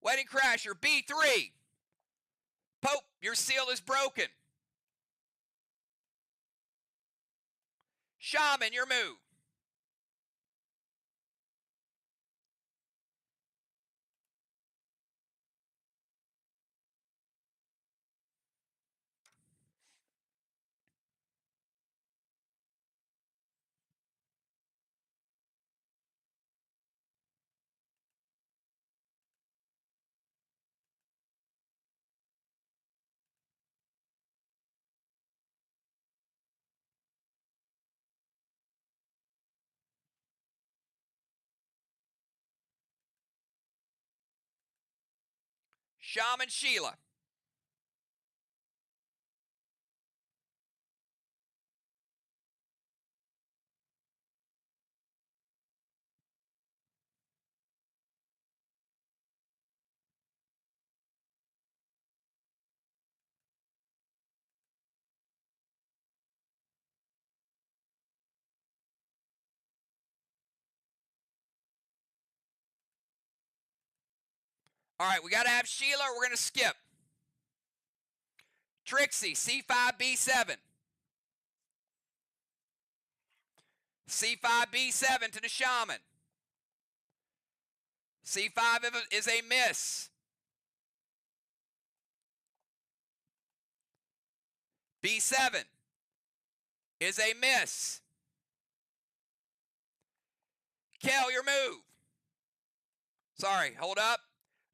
Speaker 1: Wedding Crasher, B3. Pope, your seal is broken. Shaman, your move. Shaman Sheila. All right, we got to have Sheila or we're going to skip. Trixie, C5, B7. C5, B7 to the Shaman. C5 is a miss. B7 is a miss. Kel, your move. Sorry, hold up.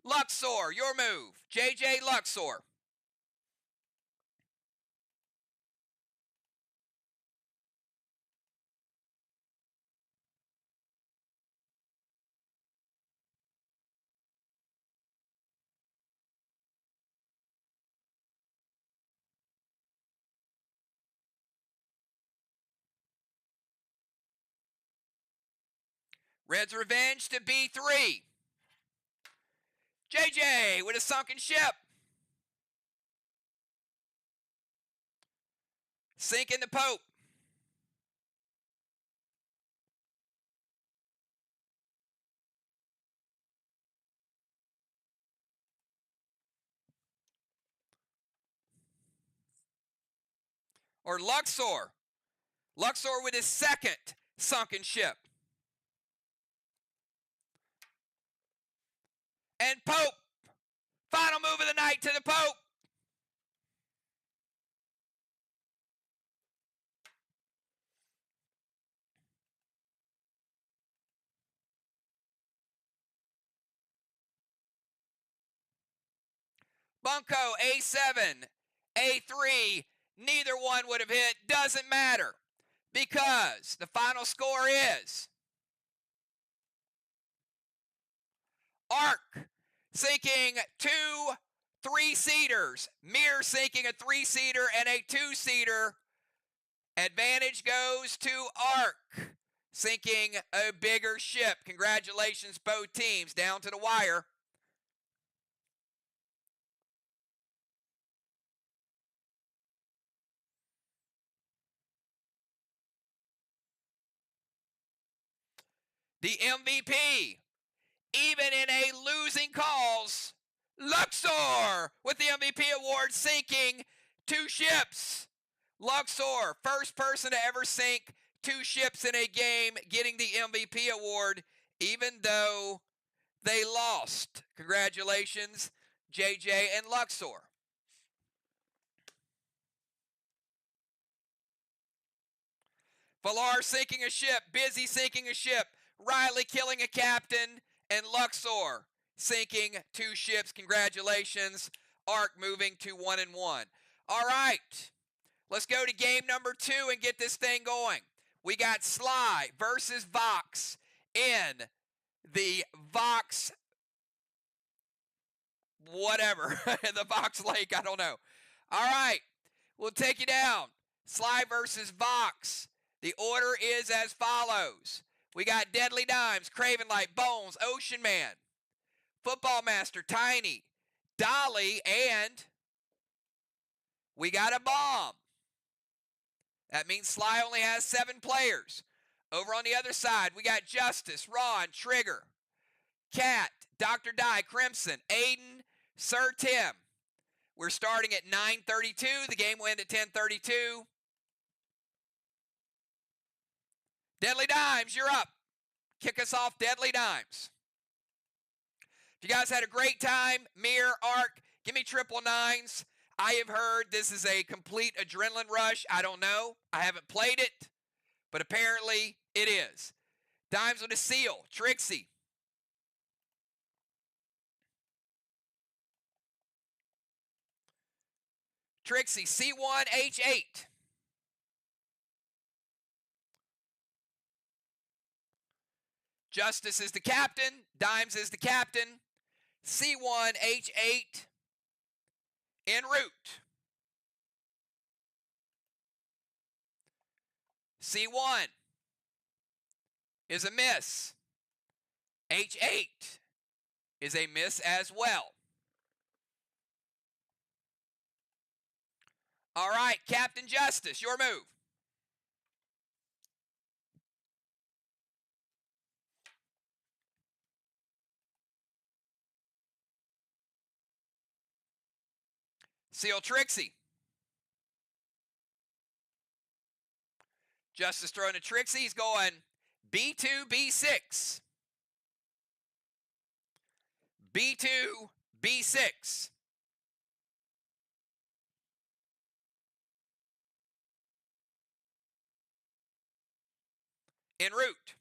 Speaker 1: Luxor, your move. JJ Luxor. Red's revenge to B3. JJ with a sunken ship. Sinking the Pope. Or Luxor. Luxor with his second sunken ship. And Pope. Final move of the night to the Pope. Bunko, A7, A3. Neither one would have hit. Doesn't matter. Because the final score is Ark sinking 2 3-seaters. Mir sinking a 3-seater and a 2-seater. Advantage goes to Ark sinking a bigger ship. Congratulations, both teams. Down to the wire. The MVP, even in a losing cause, Luxor with the MVP award, sinking 2 ships. Luxor, first person to ever sink 2 ships in a game, getting the MVP award, even though they lost. Congratulations, JJ and Luxor. Valar sinking a ship, Busy sinking a ship, Riley killing a captain, and Luxor sinking 2 ships. Congratulations. Ark moving to 1-1. All right, let's go to game number 2 and get this thing going. We got Sly versus Vox in the Vox whatever, the Vox Lake, I don't know. All right, we'll take you down. Sly versus Vox. The order is as follows. We got Deadly Dimes, Craven Light, Bones, Ocean Man, Football Master, Tiny, Dolly, and we got a bomb. That means Sly only has 7 players. Over on the other side, we got Justice, Ron, Trigger, Cat, Dr. Di, Crimson, Aiden, Sir Tim. We're starting at 9:32. The game will end at 10:32. Deadly Dimes, you're up. Kick us off, Deadly Dimes. If you guys had a great time, Mir, Ark, give me 999s. I have heard this is a complete adrenaline rush. I don't know. I haven't played it, but apparently it is. Dimes with a seal, Trixie. Trixie, C1H8. Justice is the captain. Dimes is the captain. C1H8. En route. C1 is a miss. H8 is a miss as well. All right, Captain Justice, your move. Seal Trixie. Justice throwing to Trixie. He's going B2, B6. B2, B6. En route.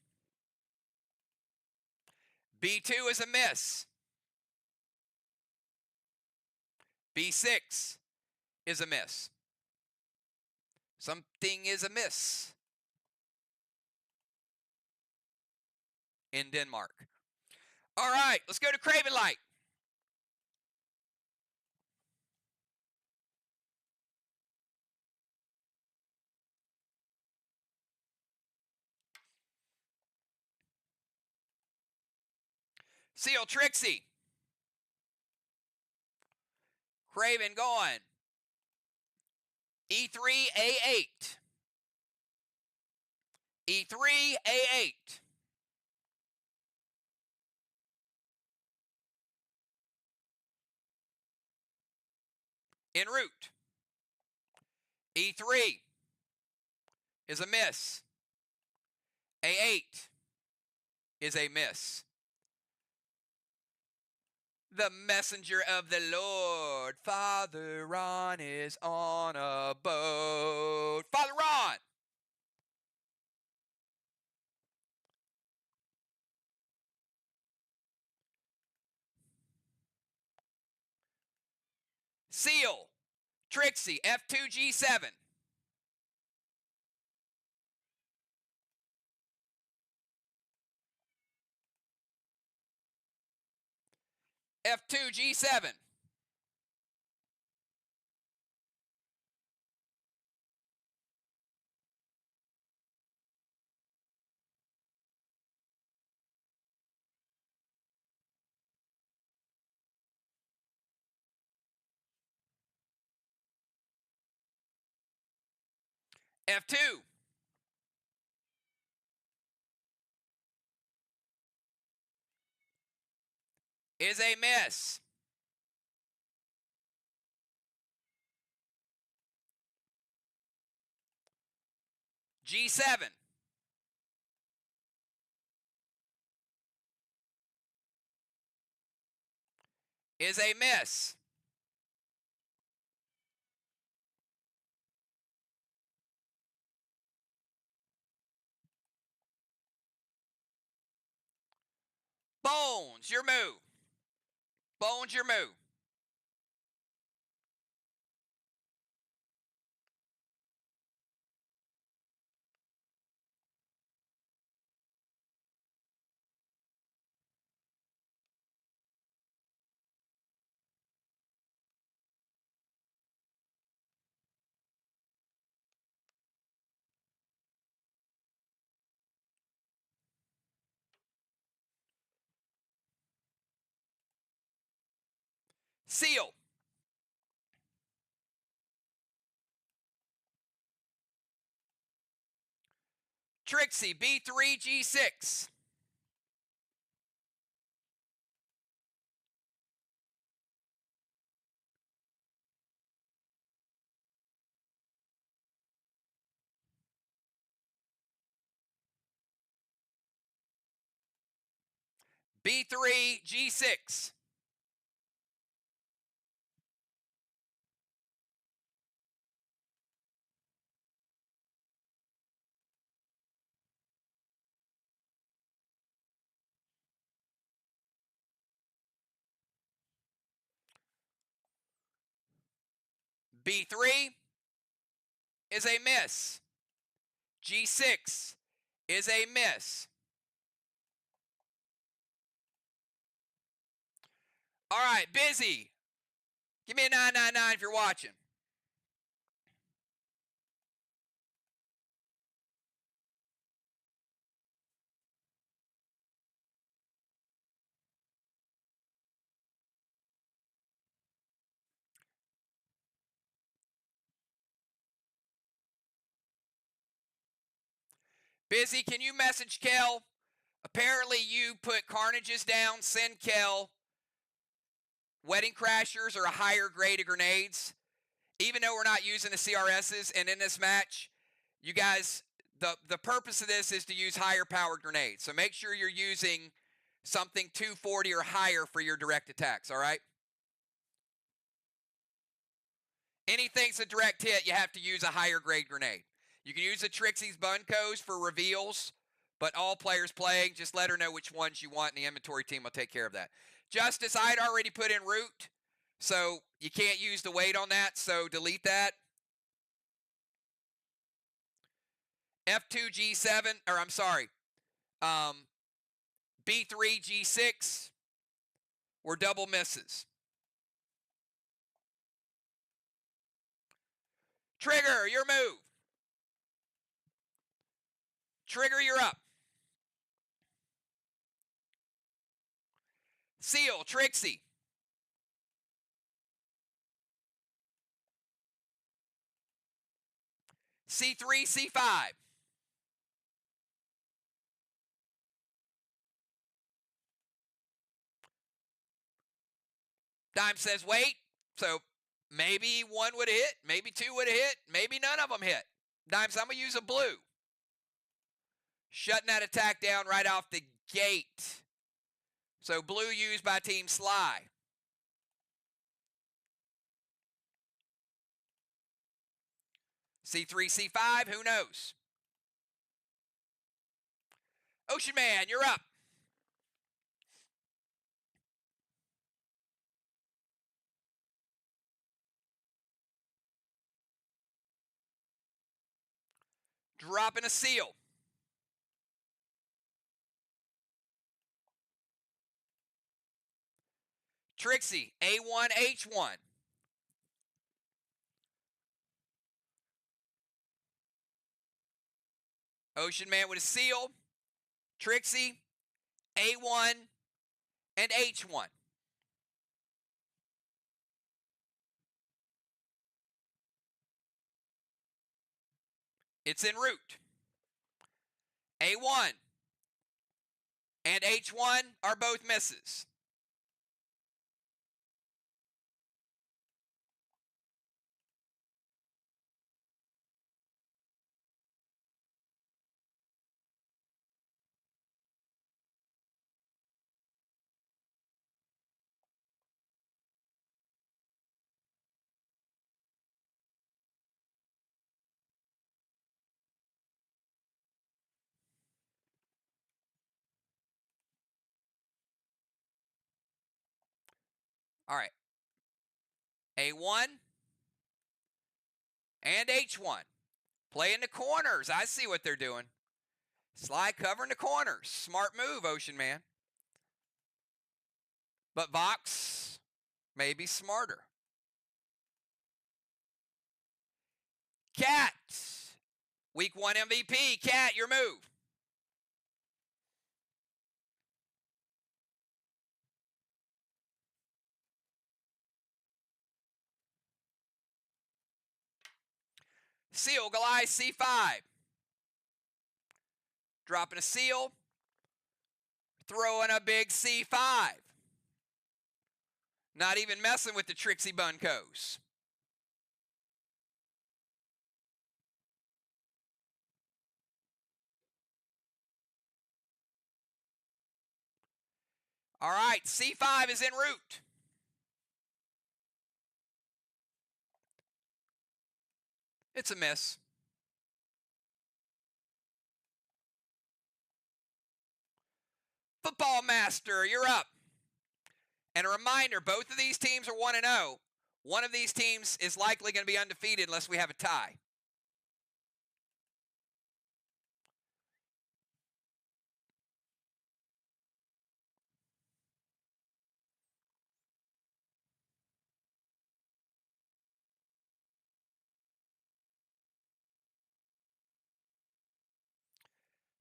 Speaker 1: B2 is a miss. B6 is a miss. Something is amiss in Denmark. All right, let's go to Craven Light. Seal Trixie. Craven going E3, A8. E3, A8. En route. E3 is a miss. A8 is a miss. The messenger of the Lord, Father Ron, is on a boat. Father Ron! Seal Trixie, F2, G7. F2, G7. F2 is a miss. G7 is a miss. Bones, your move. Bones, your move. Seal. Trixie, B3, G6. B3, G6. B3 is a miss. G6 is a miss. All right, Busy. Give me a 999 if you're watching. Busy, can you message Kel? Apparently you put Carnages down, send Kel Wedding Crashers or a higher grade of grenades. Even though we're not using the CRSs, and in this match, you guys, the purpose of this is to use higher powered grenades. So make sure you're using something 240 or higher for your direct attacks, all right? Anything's a direct hit, you have to use a higher grade grenade. You can use the Trixie's Bunkos for reveals, but all players playing, just let her know which ones you want, and the inventory team will take care of that. Justice, I had already put in root, so you can't use the weight on that, so delete that. F2 G7, or I'm sorry, B3 G6 were double misses. Trigger, your move. Trigger, you're up. Seal, Trixie. C3, C5. Dime says wait, so maybe one would have hit, maybe two would have hit, maybe none of them hit. Dimes, I'm going to use a blue. Shutting that attack down right off the gate. So blue used by Team Sly. C3, C5, who knows? Ocean Man, you're up. Dropping a seal. Trixie, A1, H1. Ocean Man with a seal. Trixie, A1, and H1. It's en route. A1 and H1 are both misses. All right. A1 and H1. Playing the corners. I see what they're doing. Sly covering the corners. Smart move, Ocean Man. But Vox may be smarter. Cat. Week 1 MVP. Cat, your move. Seal, Goliath, C5. Dropping a seal. Throwing a big C5. Not even messing with the Trixie Bunkos. All right, C5 is en route. It's a miss. Football Master, you're up. And a reminder, both of these teams are 1-0. One of these teams is likely going to be undefeated unless we have a tie.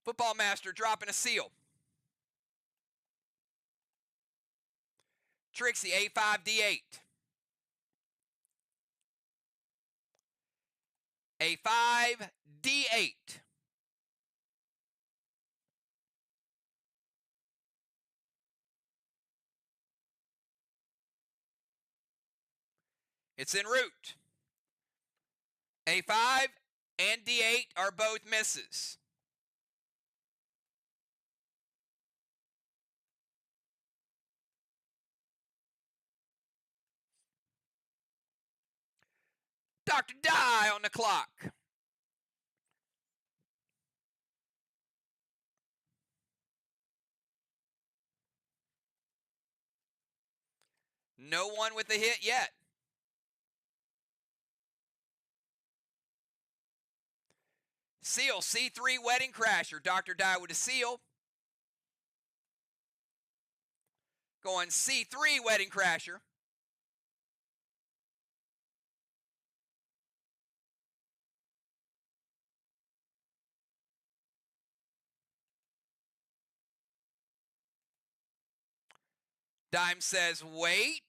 Speaker 1: Football Master dropping a seal. Trixie, A5, D8. A5, D8. It's en route. A5 and D8 are both misses. Dr. Die on the clock. No one with a hit yet. Seal, C3 Wedding Crasher. Dr. Die with a seal. Going C3 Wedding Crasher. Dime says, wait.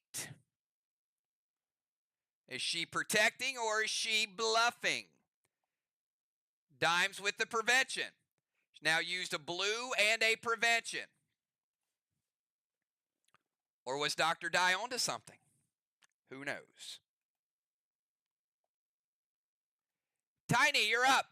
Speaker 1: Is she protecting or is she bluffing? Dime's with the prevention. She's now used a blue and a prevention. Or was Dr. Die onto something? Who knows? Tiny, you're up.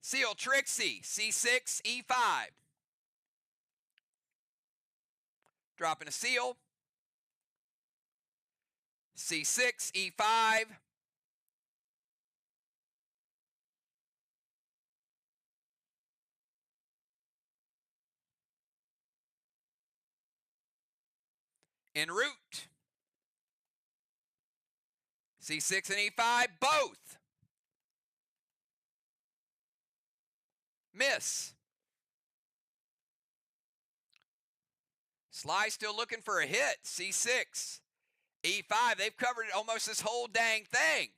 Speaker 1: Seal, Trixie, C6, E5. Dropping a seal. C6, E5. En route. C6 and E5, both. Miss. Sly still looking for a hit. C6, E5. They've covered almost this whole dang thing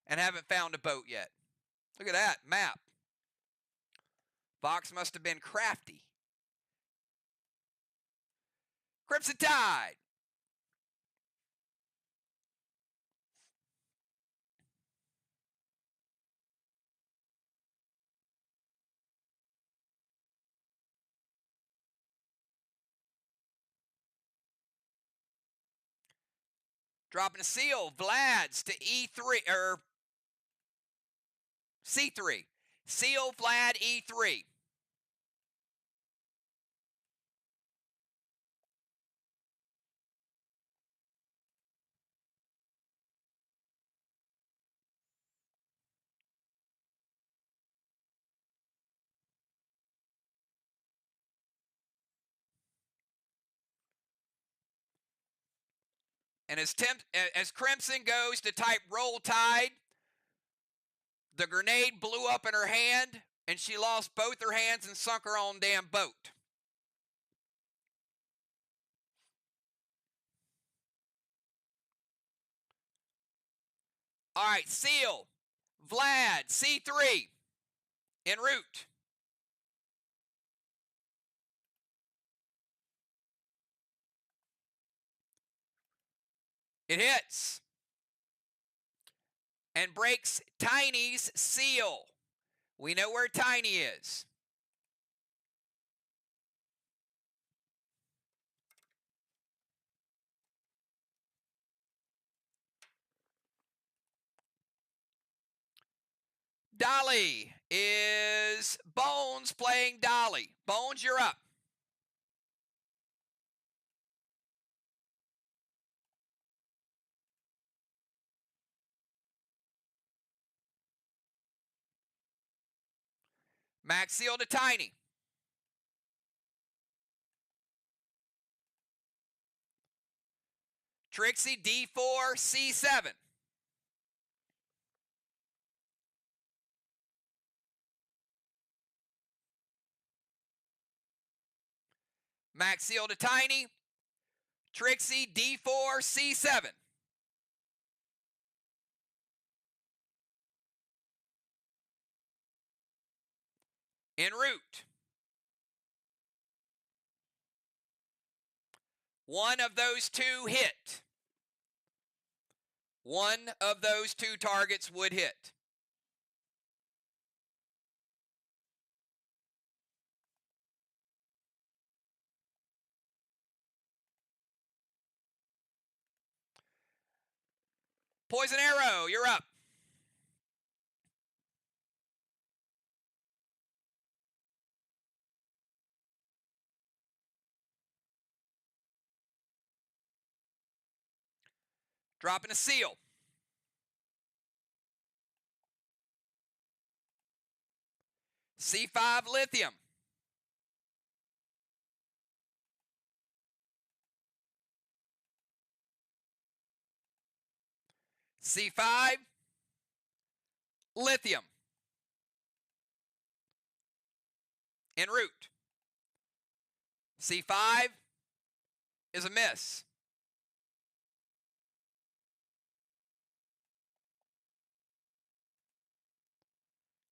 Speaker 1: and haven't found a boat yet. Look at that map. Fox must have been crafty. Crimson Tide. Dropping a seal. Vlad's to E3 or C3. Seal, Vlad, E3. And as Crimson goes to type Roll Tide, the grenade blew up in her hand, and she lost both her hands and sunk her own damn boat. All right, Seal, Vlad, C3, en route. It hits and breaks Tiny's seal. We know where Tiny is. Dolly is Bones playing Dolly. Bones, you're up. Max seal to Tiny. Trixie, D4, C7. Maxiel to Tiny. Trixie, D4, C7. En route. One of those two hit. One of those two targets would hit. Poison Arrow, you're up. Dropping a seal. C5 Lithium. C5 Lithium. En route. C5 is a miss.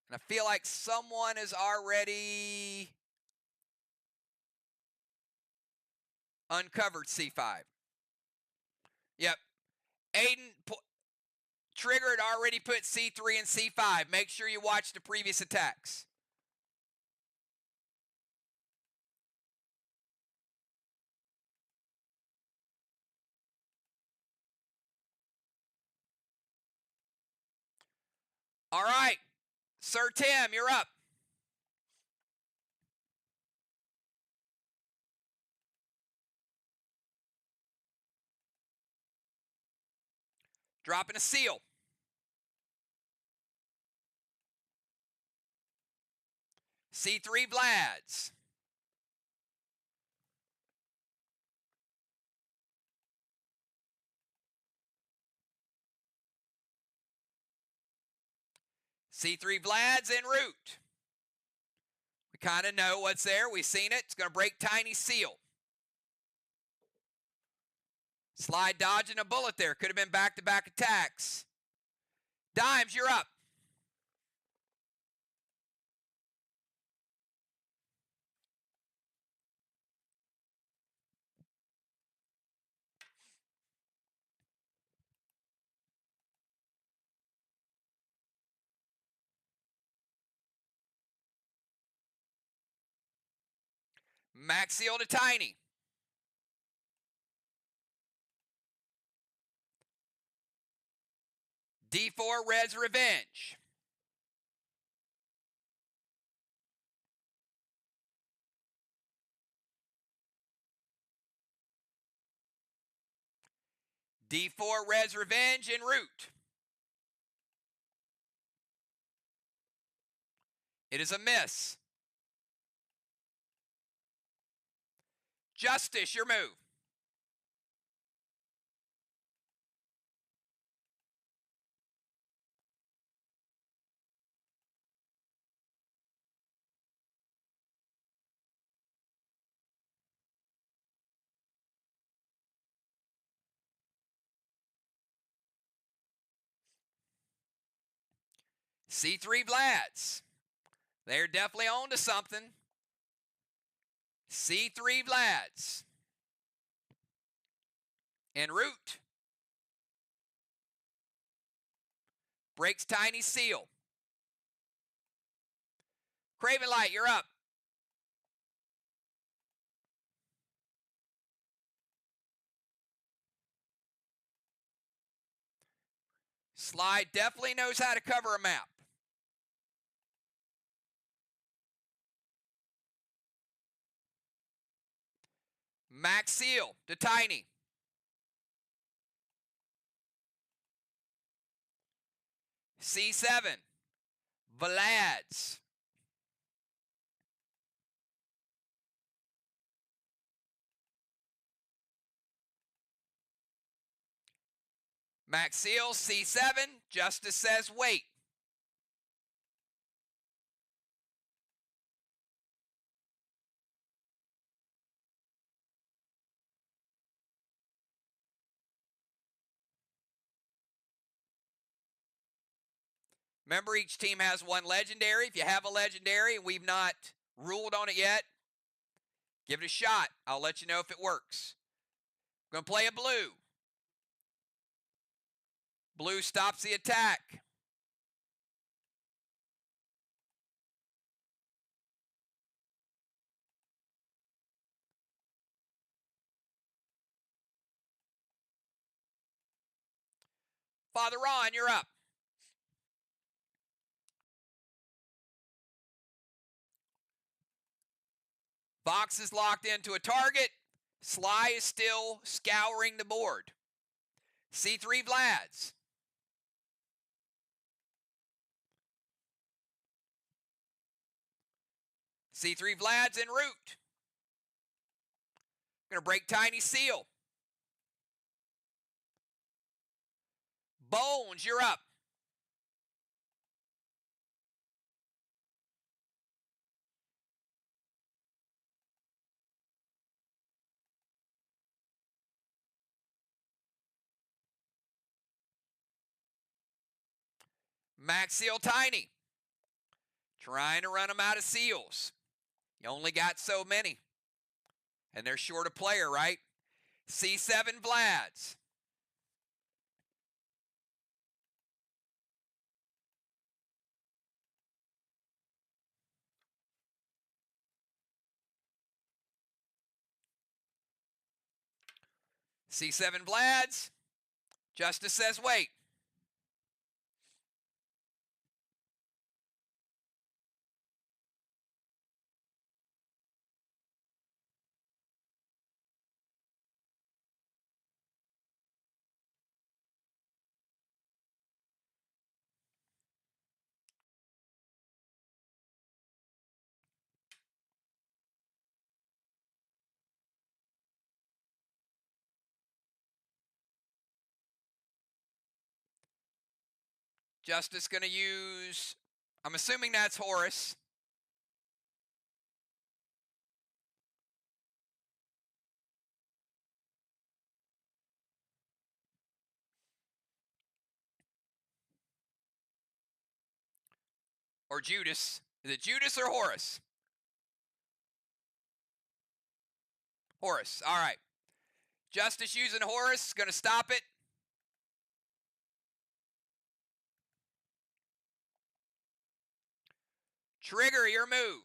Speaker 1: And I feel like someone is already uncovered C5. Yep. Aiden Trigger had already put C3 and C5. Make sure you watch the previous attacks. All right. Sir Tim, you're up. Dropping a seal. C3 Vlads. C3 Vlads en route. We kind of know what's there. We've seen it. It's going to break Tiny seal. Slide dodging a bullet there. Could have been back-to-back attacks. Dimes, you're up. Maxiel to Tiny. D4 Red's Revenge. D4 Red's Revenge en route. It is a miss. Justice, your move. C3 Vlads. They're definitely on to something. C3 Vlads. En route. Breaks Tiny seal. Craven Light, you're up. Slide definitely knows how to cover a map. Max Seal to Tiny. C7. Vlads. Max Seal, C7. Justice says wait. Remember, each team has one legendary. If you have a legendary and we've not ruled on it yet, give it a shot. I'll let you know if it works. I'm going to play a blue. Blue stops the attack. Father Ron, you're up. Vox is locked into a target. Sly is still scouring the board. C3 Vlads. C3 Vlads en route. Going to break Tiny Seal. Bones, you're up. Max Seal Tiny. Trying to run them out of seals. You only got so many. And they're short a player, right? C7 Vlads. C7 Vlads. Justice says wait. Justice going to use, I'm assuming that's Horus. Or Judas. Is it Judas or Horus? Horus. All right. Justice using Horus. Going to stop it. Trigger your move.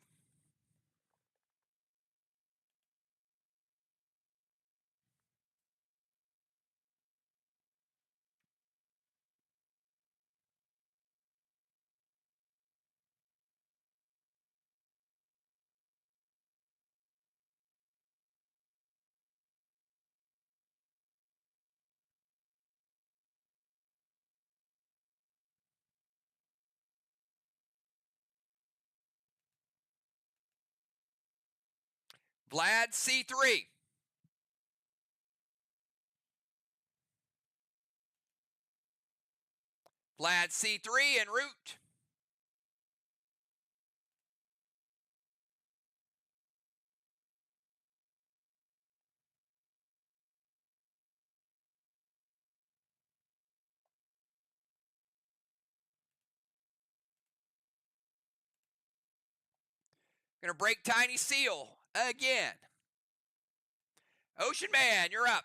Speaker 1: Vlad C3. Vlad C3 en route. Going to break Tiny Seal again. Ocean Man, you're up.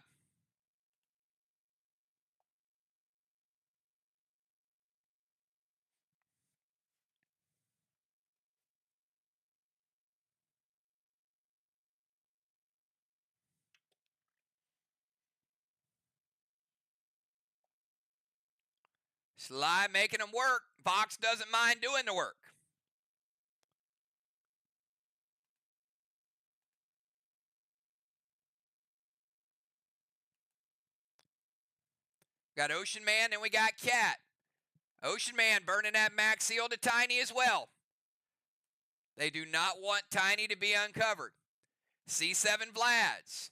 Speaker 1: Sly making them work. Vox doesn't mind doing the work. Got Ocean Man and we got Cat. Ocean Man burning that Max Seal to Tiny as well. They do not want Tiny to be uncovered. C7 Vlads.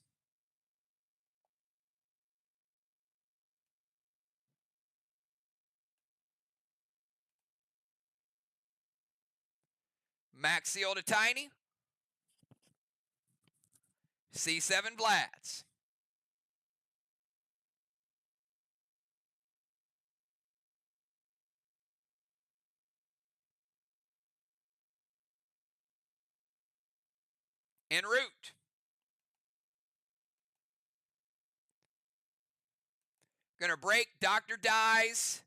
Speaker 1: Max Seal to Tiny. C7 Vlads. En route. Gonna break Dr. Die's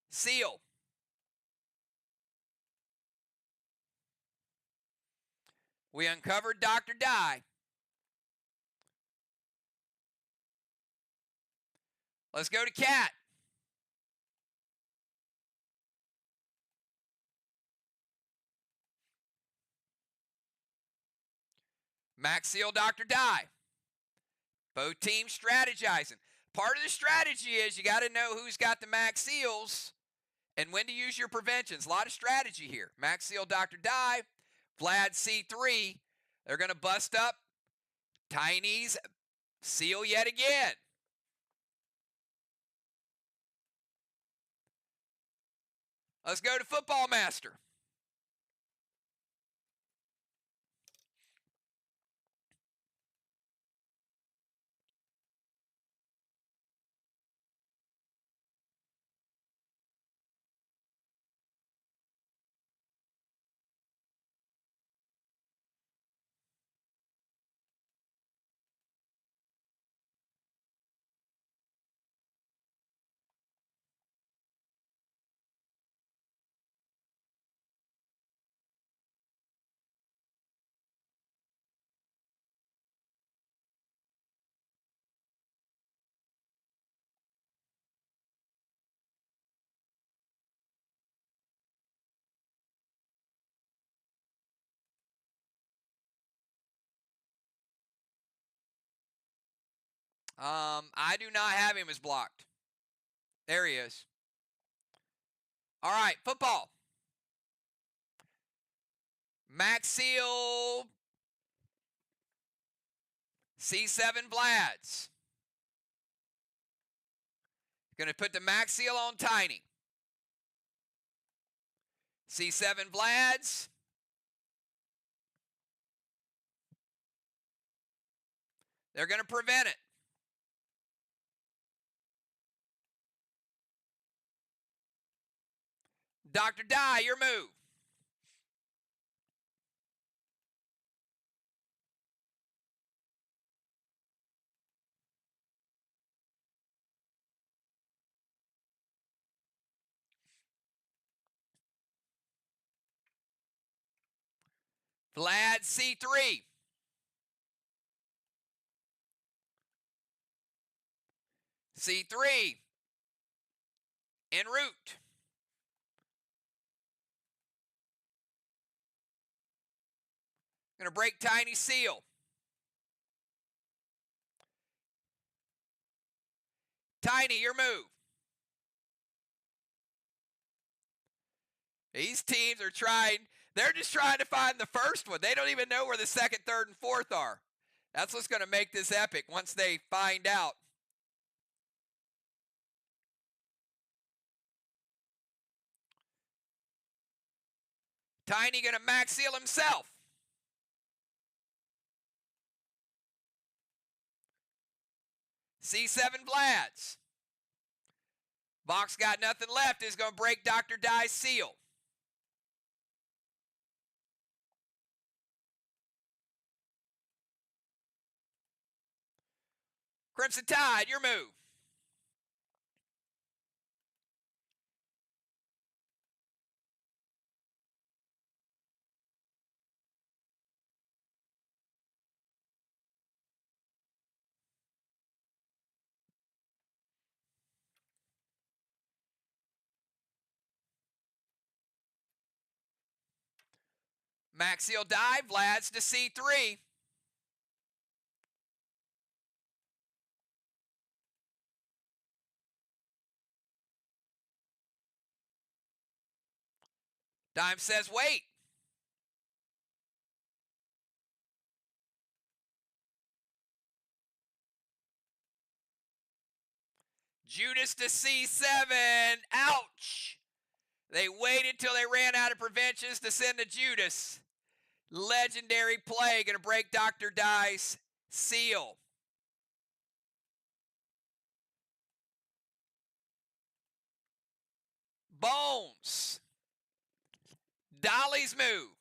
Speaker 1: seal. We uncovered Dr. Die. Let's go to Cat. Max Seal, Dr. Die. Both teams strategizing. Part of the strategy is you got to know who's got the max seals and when to use your preventions. A lot of strategy here. Max Seal, Dr. Die. Vlad C3. They're going to bust up Tiny's seal yet again. Let's go to Football Master. I do not have him as blocked. There he is. All right, football. Max Seal, C7 Vlads. Going to put the Max Seal on Tiny. C7 Vlads. They're going to prevent it. Dr. Die, your move. Vlad C3. C3. En route. Going to break Tiny Seal. Tiny, your move. These teams are trying. They're just trying to find the first one. They don't even know where the second, third, and fourth are. That's what's going to make this epic once they find out. Tiny going to max seal himself. C7 Vlads. Box got nothing left. Is going to break Dr. Die's seal. Crimson Tide, your move. Max seal die. Vlad's to C3. Dime says wait. Judas to C7. Ouch. They waited till they ran out of preventions to send to Judas. Legendary play, going to break Dr. Dye's seal. Bones. Dolly's move.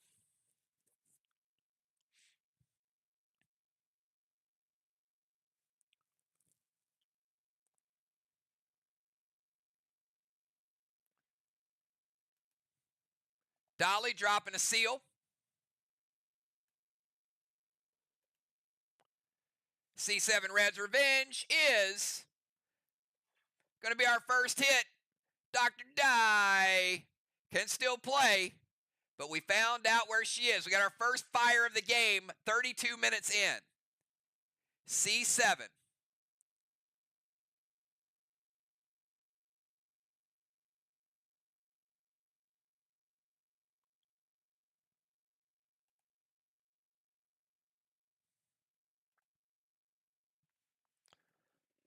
Speaker 1: Dolly dropping a seal. C7 Red's Revenge is going to be our first hit. Dr. Dye can still play, but we found out where she is. We got our first fire of the game 32 minutes in. C7.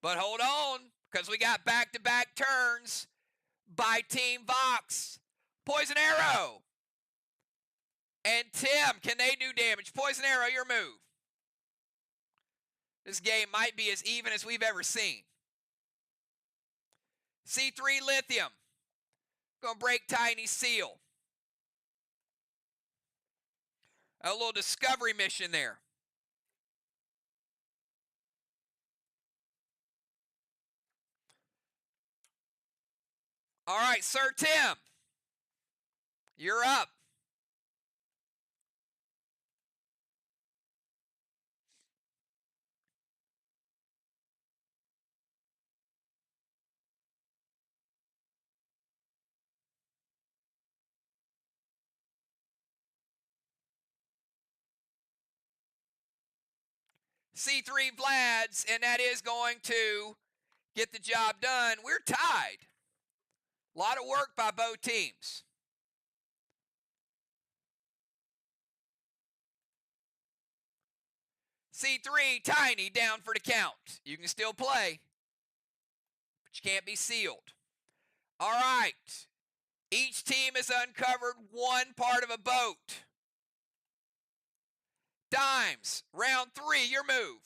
Speaker 1: But hold on, because we got back-to-back turns by Team Vox. Poison Arrow. And Tim, can they do damage? Poison Arrow, your move. This game might be as even as we've ever seen. C3 Lithium. Gonna break Tiny's seal. A little discovery mission there. All right, Sir Tim. You're up. C3 Vlad's, and that is going to get the job done. We're tied. A lot of work by both teams. C3 Tiny down for the count. You can still play, but you can't be sealed. All right. Each team has uncovered one part of a boat. Dimes, round 3, your move.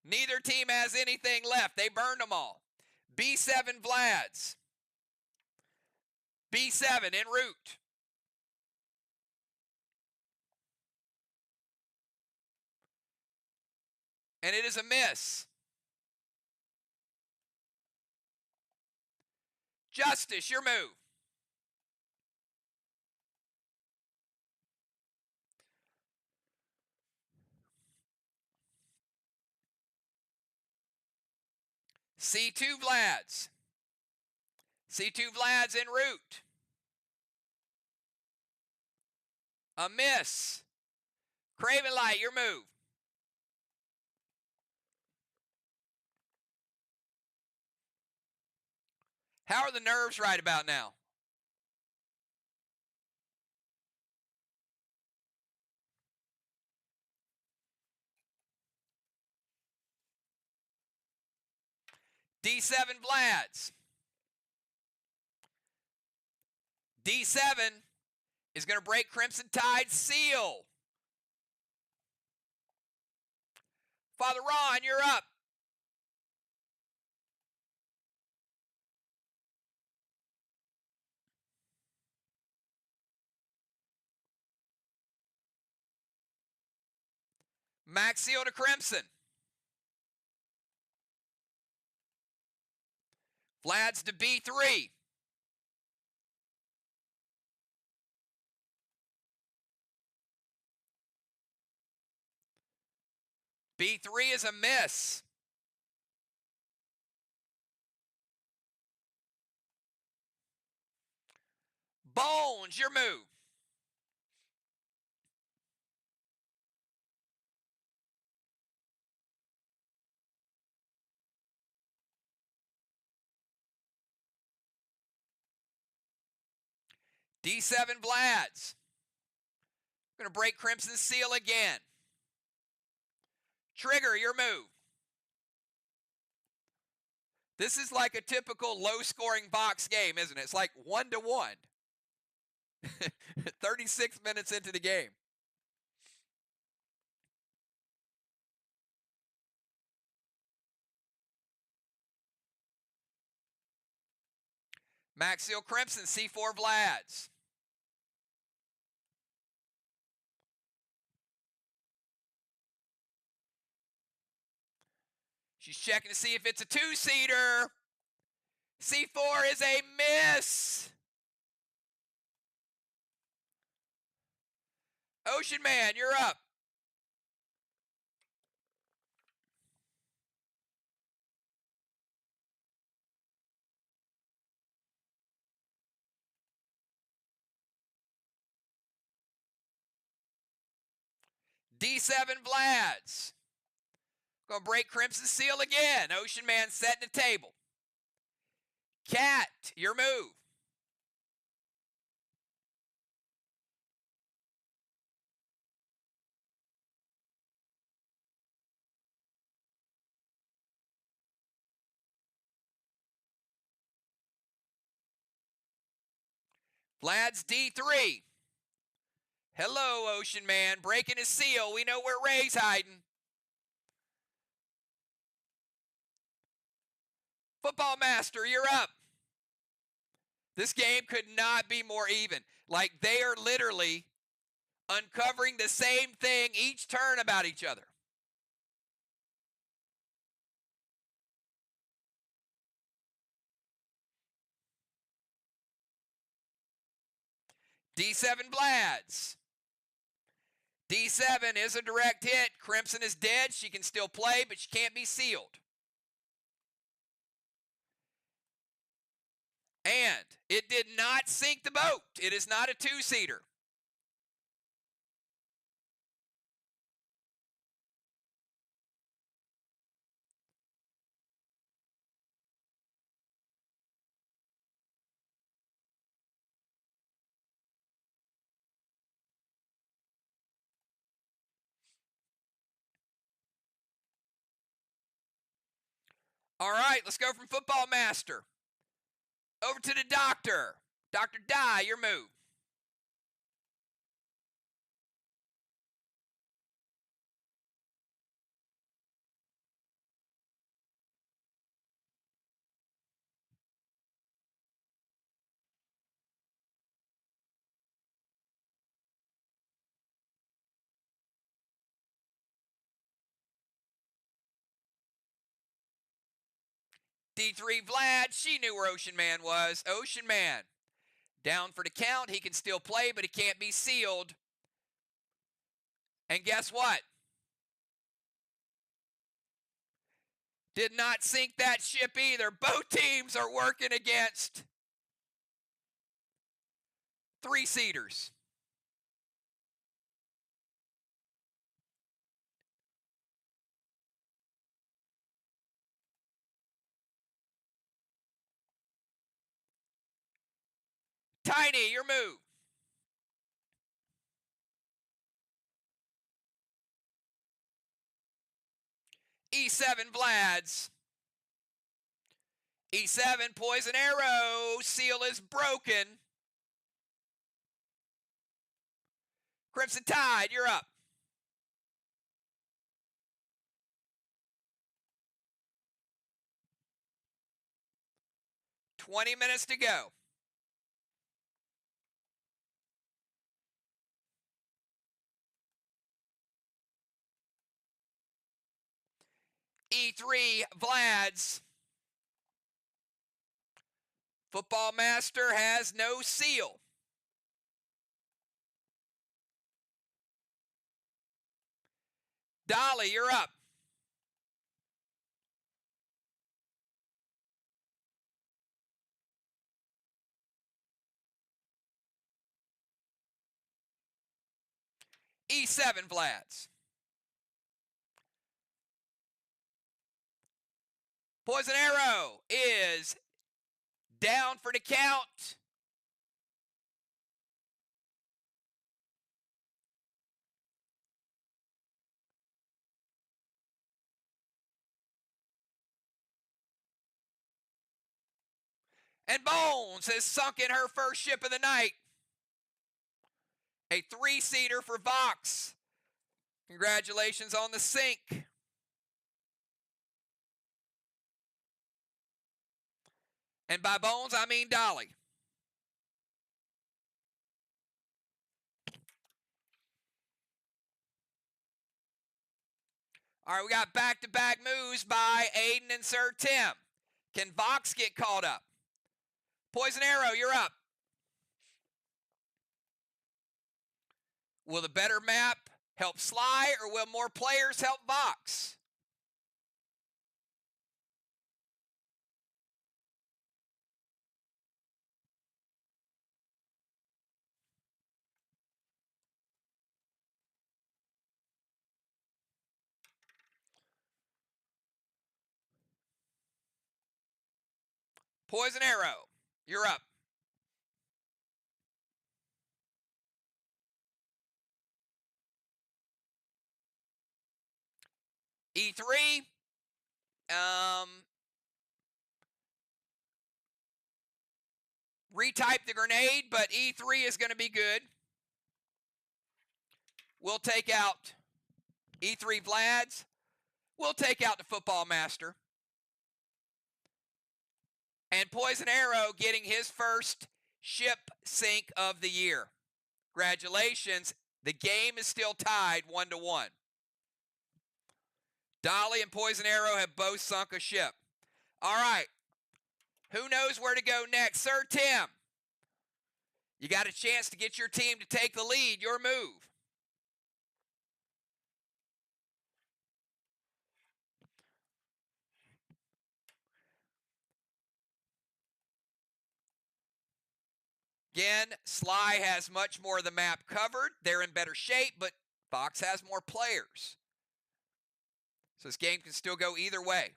Speaker 1: Neither team has anything left. They burned them all. B7 Vlad's. B7 en route. And it is a miss. Justice, your move. C2 Vlad's. C2 Vlad's en route. A miss. Craven Light, your move. How are the nerves right about now? D7 Vlad's. D7 is going to break Crimson Tide's seal. Father Ron, you're up. Max seal to Crimson. Vlad's to B3. B3 is a miss. Bones, your move. D7 Vlad's. Going to break Crimson's seal again. Trigger, your move. This is like a typical low-scoring box game, isn't it? It's like 1-1. 36 minutes into the game. Max Seal Crimson, C4 Vlads. She's checking to see if it's a two-seater. C4 is a miss. Ocean Man, you're up. D7 Vlads. Gonna break Crimson Seal again. Ocean Man setting the table. Cat, your move. Vlad's D3. Hello, Ocean Man. Breaking his seal. We know where Ray's hiding. Football Master, you're up. This game could not be more even. Like, they are literally uncovering the same thing each turn about each other. D7 Vlads. D7 is a direct hit. Crimson is dead. She can still play, but she can't be sealed. And it did not sink the boat. It is not a two-seater. All right, let's go from Football Master over to the Doctor. Dr. Dye, your move. D3 Vlad, she knew where Ocean Man was. Ocean Man, down for the count. He can still play, but he can't be sealed. And guess what? Did not sink that ship either. Both teams are working against three-seaters. Tiny, your move. E7 Vlads. E7 Poison Arrow. Seal is broken. Crimson Tide, you're up. $20 minutes to go. E3 Vlads. Football Master has no seal. Dolly, you're up. E7 Vlads. Poison Arrow is down for the count. And Bones has sunk in her first ship of the night. A 3-seater for Vox. Congratulations on the sink. And by Bones, I mean Dolly. All right, we got back-to-back moves by Aiden and Sir Tim. Can Vox get caught up? Poison Arrow, you're up. Will the better map help Sly, or will more players help Vox? Poison Arrow, you're up. E3, retype the grenade, but E3 is going to be good. We'll take out E3 Vlad's. We'll take out the Football Master. And Poison Arrow getting his first ship sink of the year. Congratulations. The game is still tied 1-1. Dolly and Poison Arrow have both sunk a ship. All right. Who knows where to go next? Sir Tim, you got a chance to get your team to take the lead. Your move. Again, Sly has much more of the map covered. They're in better shape, but Fox has more players. So this game can still go either way.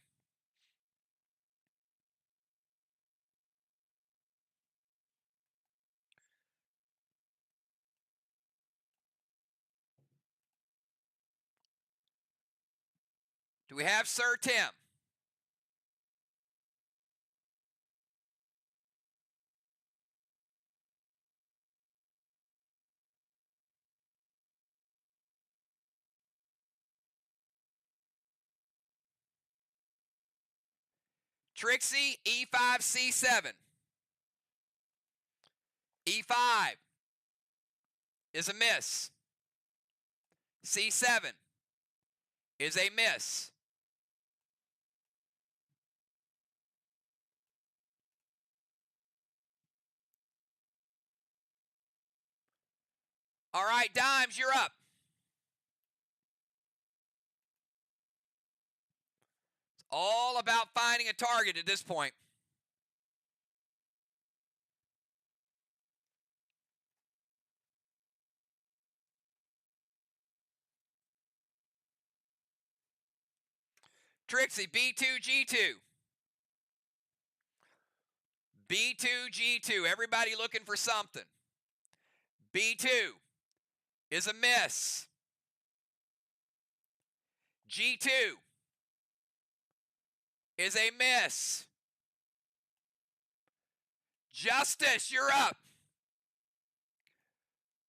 Speaker 1: Do we have Sir Tim? Trixie, E5, C7. E5 is a miss. C7 is a miss. All right, Dimes, you're up. It's all about finding a target at this point. Trixie, B2, G2. B2, G2. Everybody looking for something. B2 is a miss. G2 is a miss. Justice, you're up.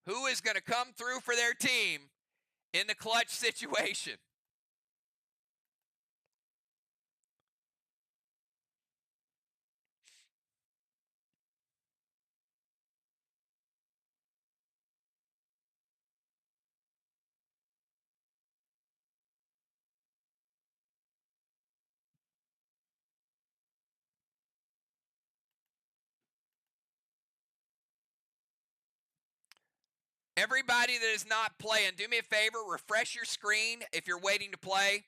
Speaker 1: Who is going to come through for their team in the clutch situation? Everybody that is not playing, do me a favor, refresh your screen if you're waiting to play.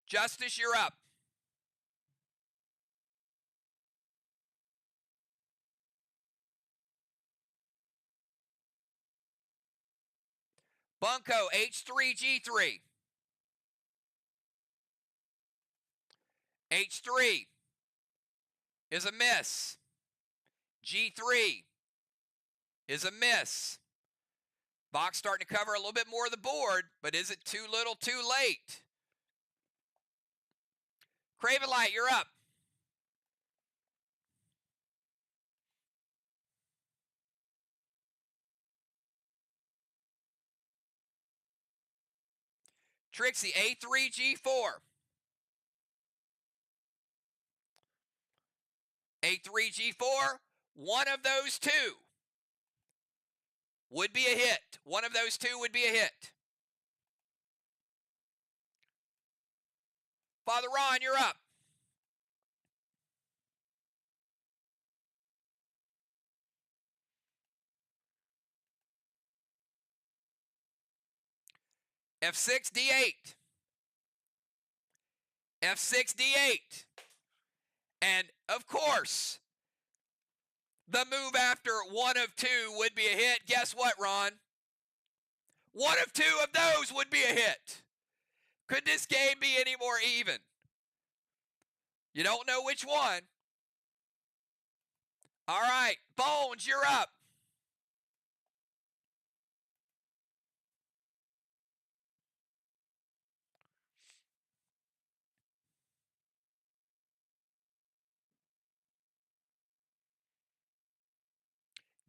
Speaker 1: Justice, you're up. Bunko, H3, G3. H3 is a miss. G3 is a miss. Box starting to cover a little bit more of the board, but is it too little, too late? Craven Light, you're up. Trixie, A3, G4. A3, G4, one of those two would be a hit. One of those two would be a hit. Father Ron, you're up. F6, D8. F6, D8. And, of course, the move after one of two would be a hit. Guess what, Ron? One of two of those would be a hit. Could this game be any more even? You don't know which one. All right, Bones, you're up.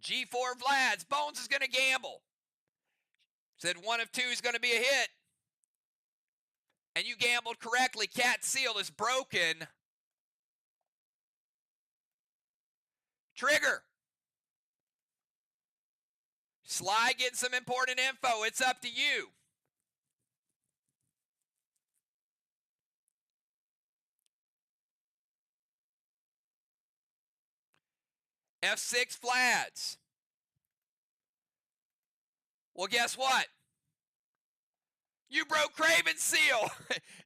Speaker 1: G4 Vlads. Bones is going to gamble. Said one of two is going to be a hit. And you gambled correctly. Cat seal is broken. Trigger. Sly getting some important info. It's up to you. F6 Vlads. Well, guess what? You broke Craven's seal.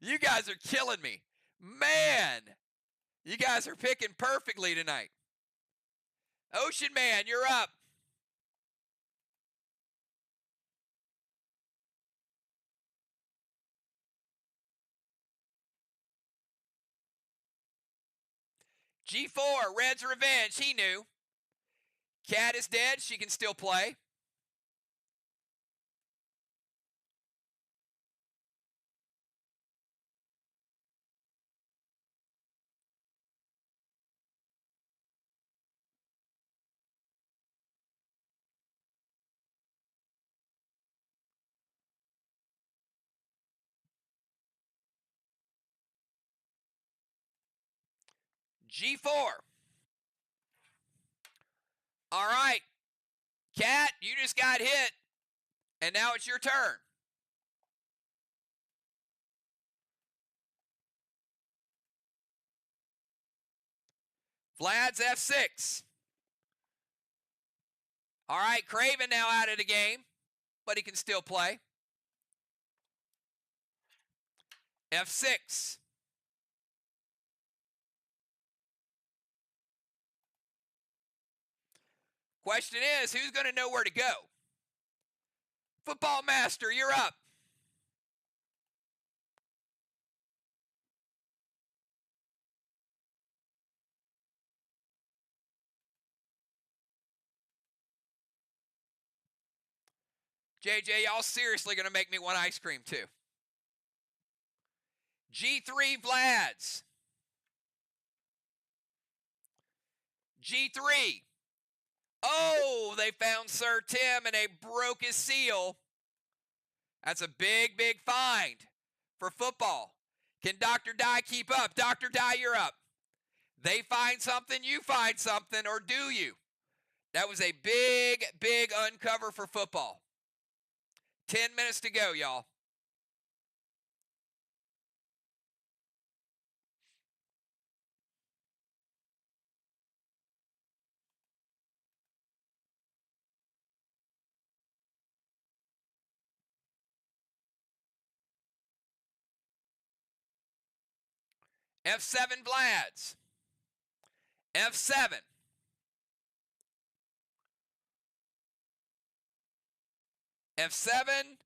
Speaker 1: You guys are killing me. Man, you guys are picking perfectly tonight. Ocean Man, you're up. G4, Red's Revenge. He knew. Cat is dead. She can still play. G4. All right. Cat, you just got hit. And now it's your turn. Vlad's F6. All right, Craven now out of the game, but he can still play. F6. Question is, who's going to know where to go? Football Master, you're up. JJ, y'all seriously going to make me want ice cream too. G3 Vlads. G3. Oh, they found Sir Tim and they broke his seal. That's a big, big find for football. Can Dr. Dye keep up? Dr. Dye, you're up. They find something, you find something, or do you? That was a big, big uncover for football. 10 minutes to go, y'all. F7 Vlads. F7. F7.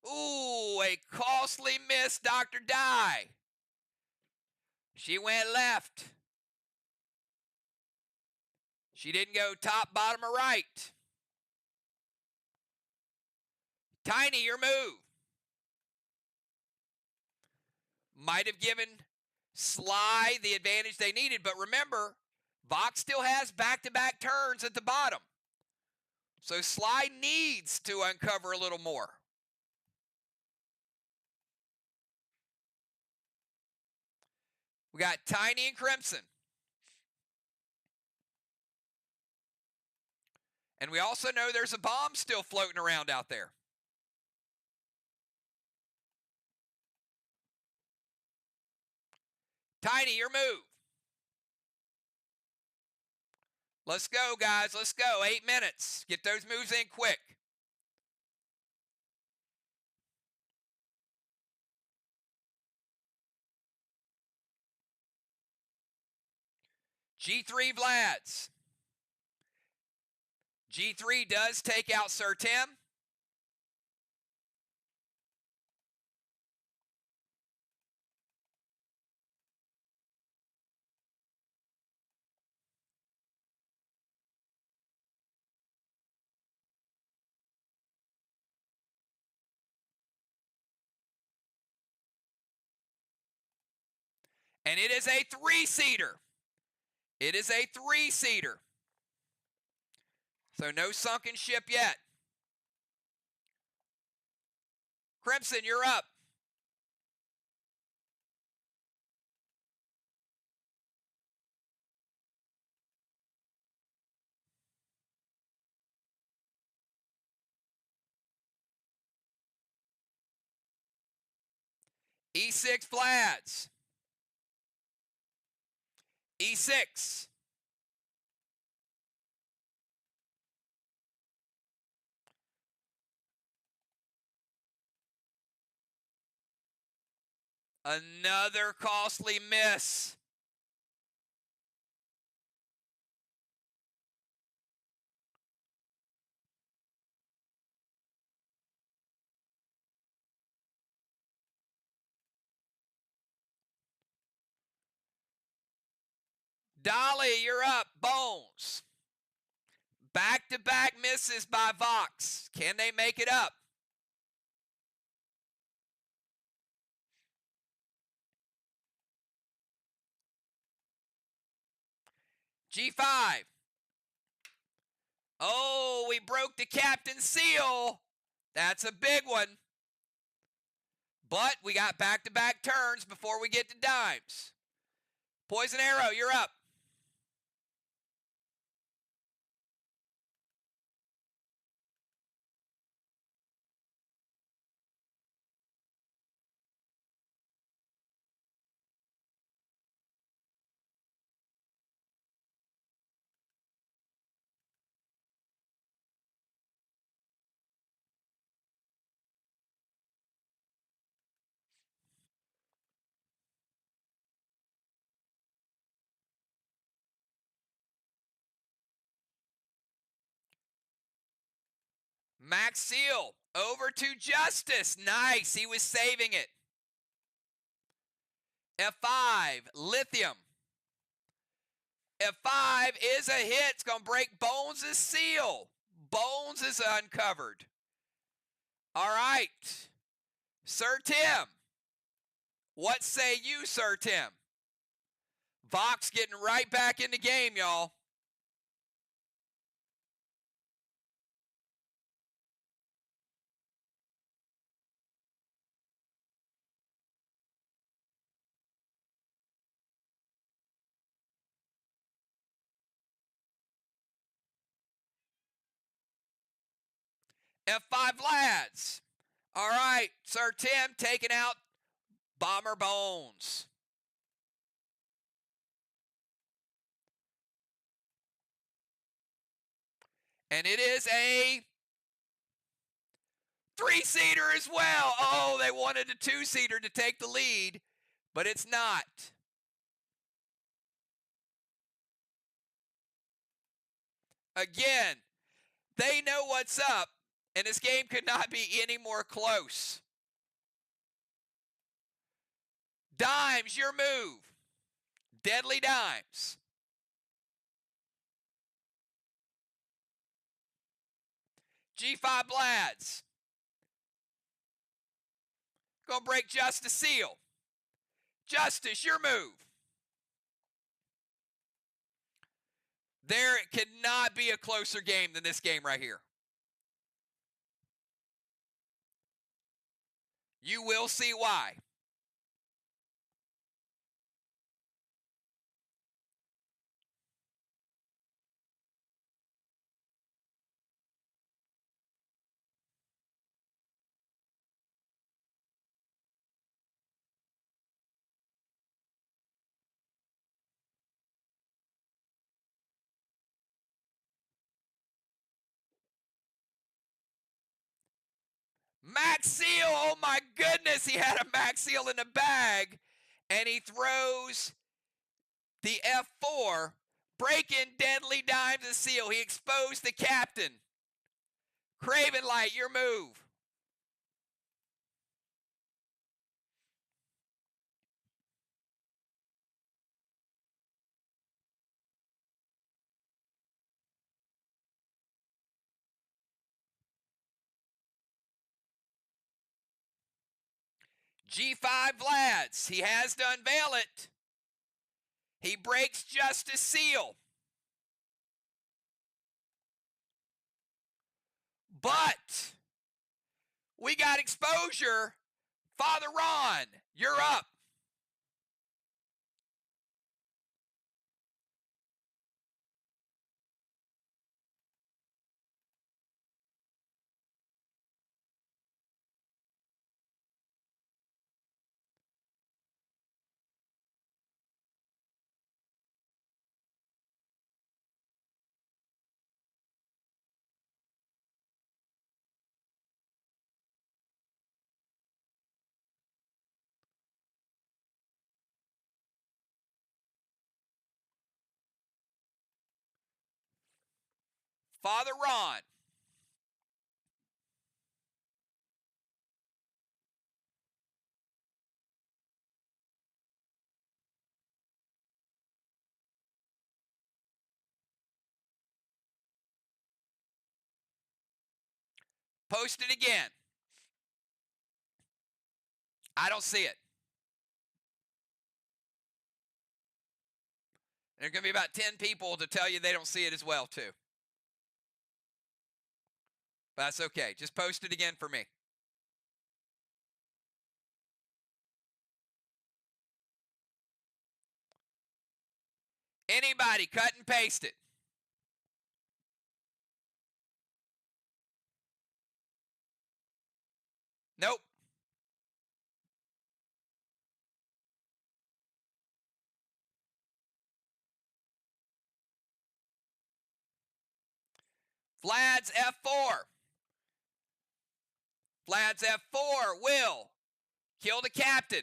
Speaker 1: Ooh, a costly miss, Dr. Dye. She went left. She didn't go top, bottom, or right. Tiny, your move. Might have given Sly the advantage they needed, but remember, Vox still has back-to-back turns at the bottom. So Sly needs to uncover a little more. We got Tiny and Crimson. And we also know there's a bomb still floating around out there. Tiny, your move. Let's go, guys. Let's go. 8 minutes. Get those moves in quick. G3 Vlads. G3 does take out Sir Tim. And it is a 3-seater. It is a 3-seater. So no sunken ship yet. Crimson, you're up. E6 Vlads. E6. Another costly miss. Dolly, you're up. Bones. Back-to-back misses by Vox. Can they make it up? G5. Oh, we broke the captain's seal. That's a big one. But we got back-to-back turns before we get to dimes. Poison Arrow, you're up. Max Seal over to Justice. Nice. He was saving it. F5, Lithium. F5 is a hit. It's going to break Bones' seal. Bones is uncovered. All right. Sir Tim. What say you, Sir Tim? Vox getting right back in the game, y'all. F5 Lads. All right, Sir Tim taking out Bomber Bones. And it is a 3-seater as well. Oh, they wanted a 2-seater to take the lead, but it's not. Again, they know what's up, and this game could not be any more close. Dimes, your move. Deadly Dimes. G5 Lads. Gonna break Justice seal. Justice, your move. There cannot be a closer game than this game right here. You will see why. max seal. Oh my goodness, he had a max seal in the bag. And he throws the F4, breaking deadly dimes and seal. He exposed the captain. Craven Light, your move. G5 Vlads. He has to unveil it. He breaks Justice Seal. But we got exposure. Father Ron, you're up. Father Ron. Post it again. I don't see it. There's going to be about 10 people to tell you they don't see it as well, too. But that's okay. Just post it again for me. Anybody, cut and paste it. Nope. Vlad's F4. Vlad's F4 will kill the captain.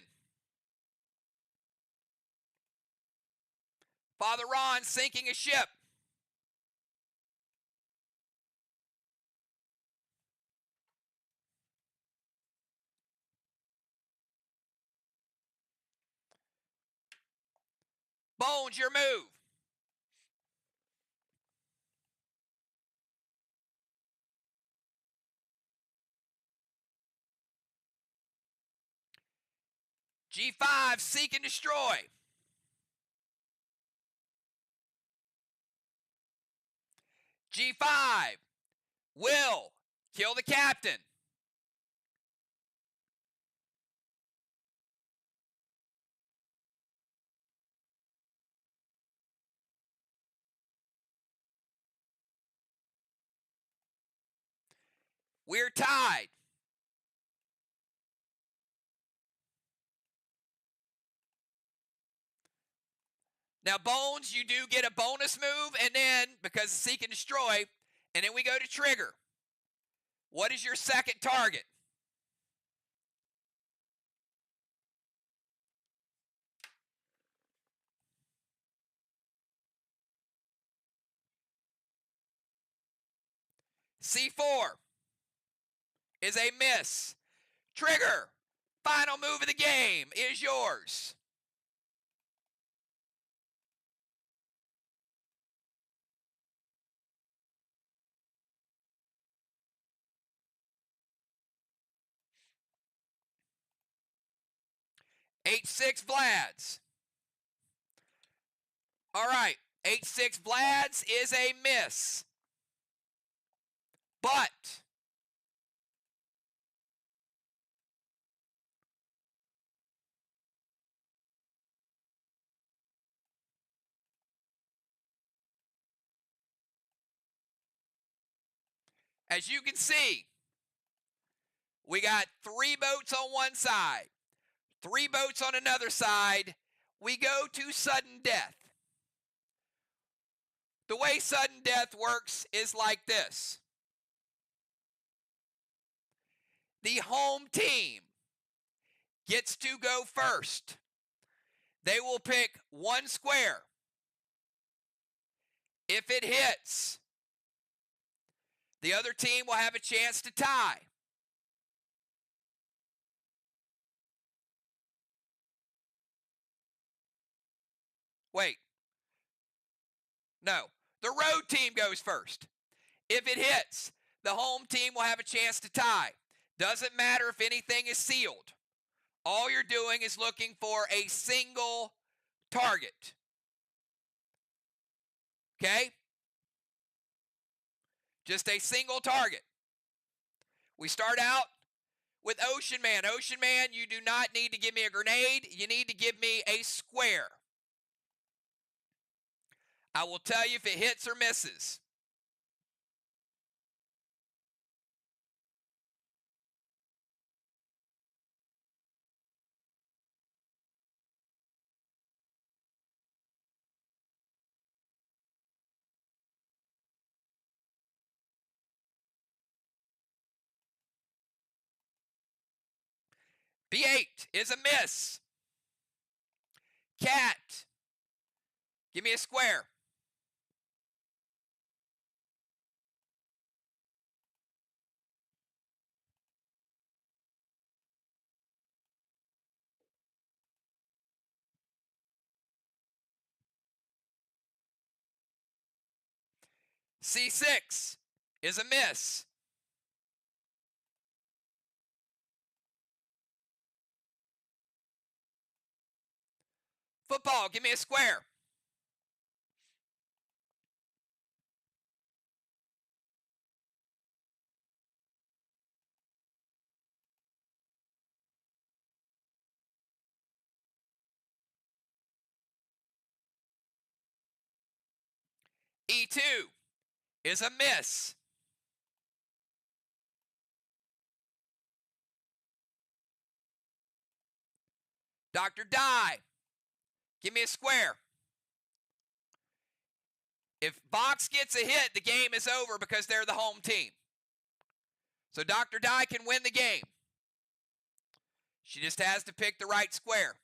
Speaker 1: Father Ron sinking a ship. Bones, your move. G5, seek and destroy. G5 will kill the captain. We're tied. Now, Bones, you do get a bonus move, and then, because seek and destroy, and then we go to trigger. What is your second target? C4 is a miss. Trigger, final move of the game is yours. H6 Vlads. All right, H6 Vlads is a miss. But as you can see, we got 3 boats on one side, 3 boats on another side. We go to sudden death. The way sudden death works is like this. The home team gets to go first. They will pick one square. If it hits, the other team will have a chance to tie. Wait. No. The road team goes first. If it hits, the home team will have a chance to tie. Doesn't matter if anything is sealed. All you're doing is looking for a single target. Okay? Just a single target. We start out with Ocean Man. Ocean Man, you do not need to give me a grenade. You need to give me a square. I will tell you if it hits or misses. B8 is a miss. Cat, give me a square. C6 is a miss. Football, give me a square. E2 is a miss. Dr. Die, give me a square. If Box gets a hit, the game is over because they're the home team. So Dr. Die can win the game. She just has to pick the right square.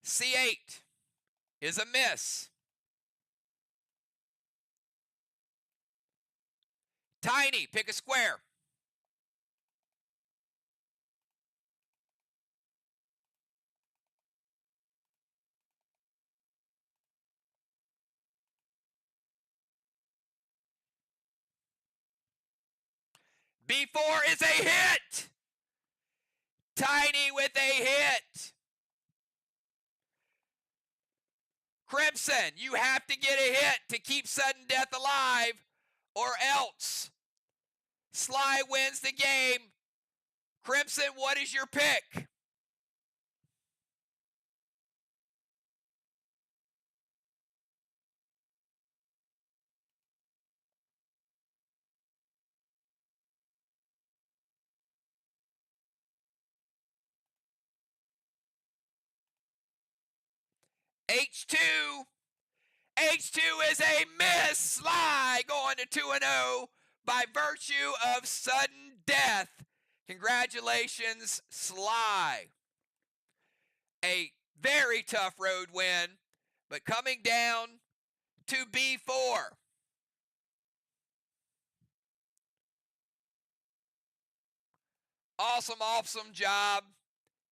Speaker 1: C8 is a miss. Tiny, pick a square. B4 is a hit. Tiny with a hit. Crimson, you have to get a hit to keep sudden death alive, or else Sly wins the game. Crimson, what is your pick? H2. H2 is a miss. Sly going to 2-0 by virtue of sudden death. Congratulations, Sly. A very tough road win, but coming down to B4. Awesome job.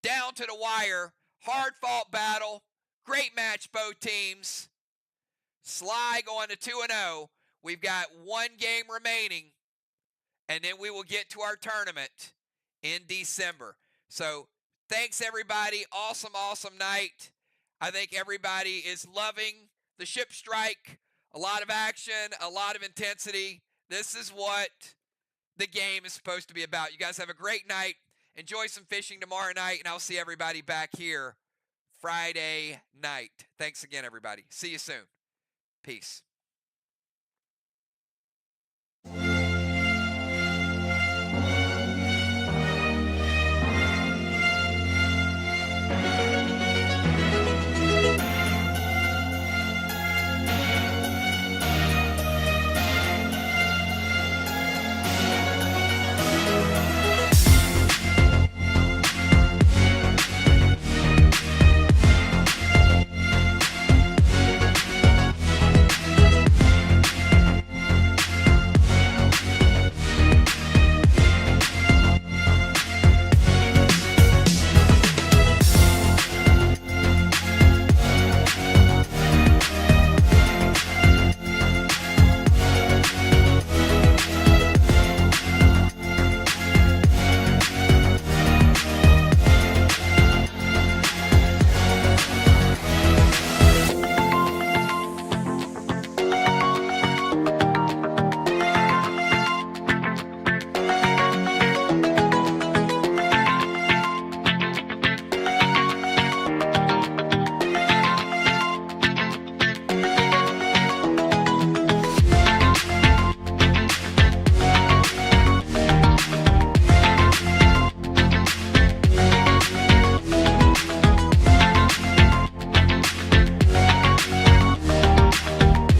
Speaker 1: Down to the wire. Hard fought battle. Great match, both teams. Sly going to 2-0. We've got one game remaining, and then we will get to our tournament in December. So thanks, everybody. Awesome night. I think everybody is loving the ship strike. A lot of action, a lot of intensity. This is what the game is supposed to be about. You guys have a great night. Enjoy some fishing tomorrow night, and I'll see everybody back here Friday night. Thanks again, everybody. See you soon. Peace.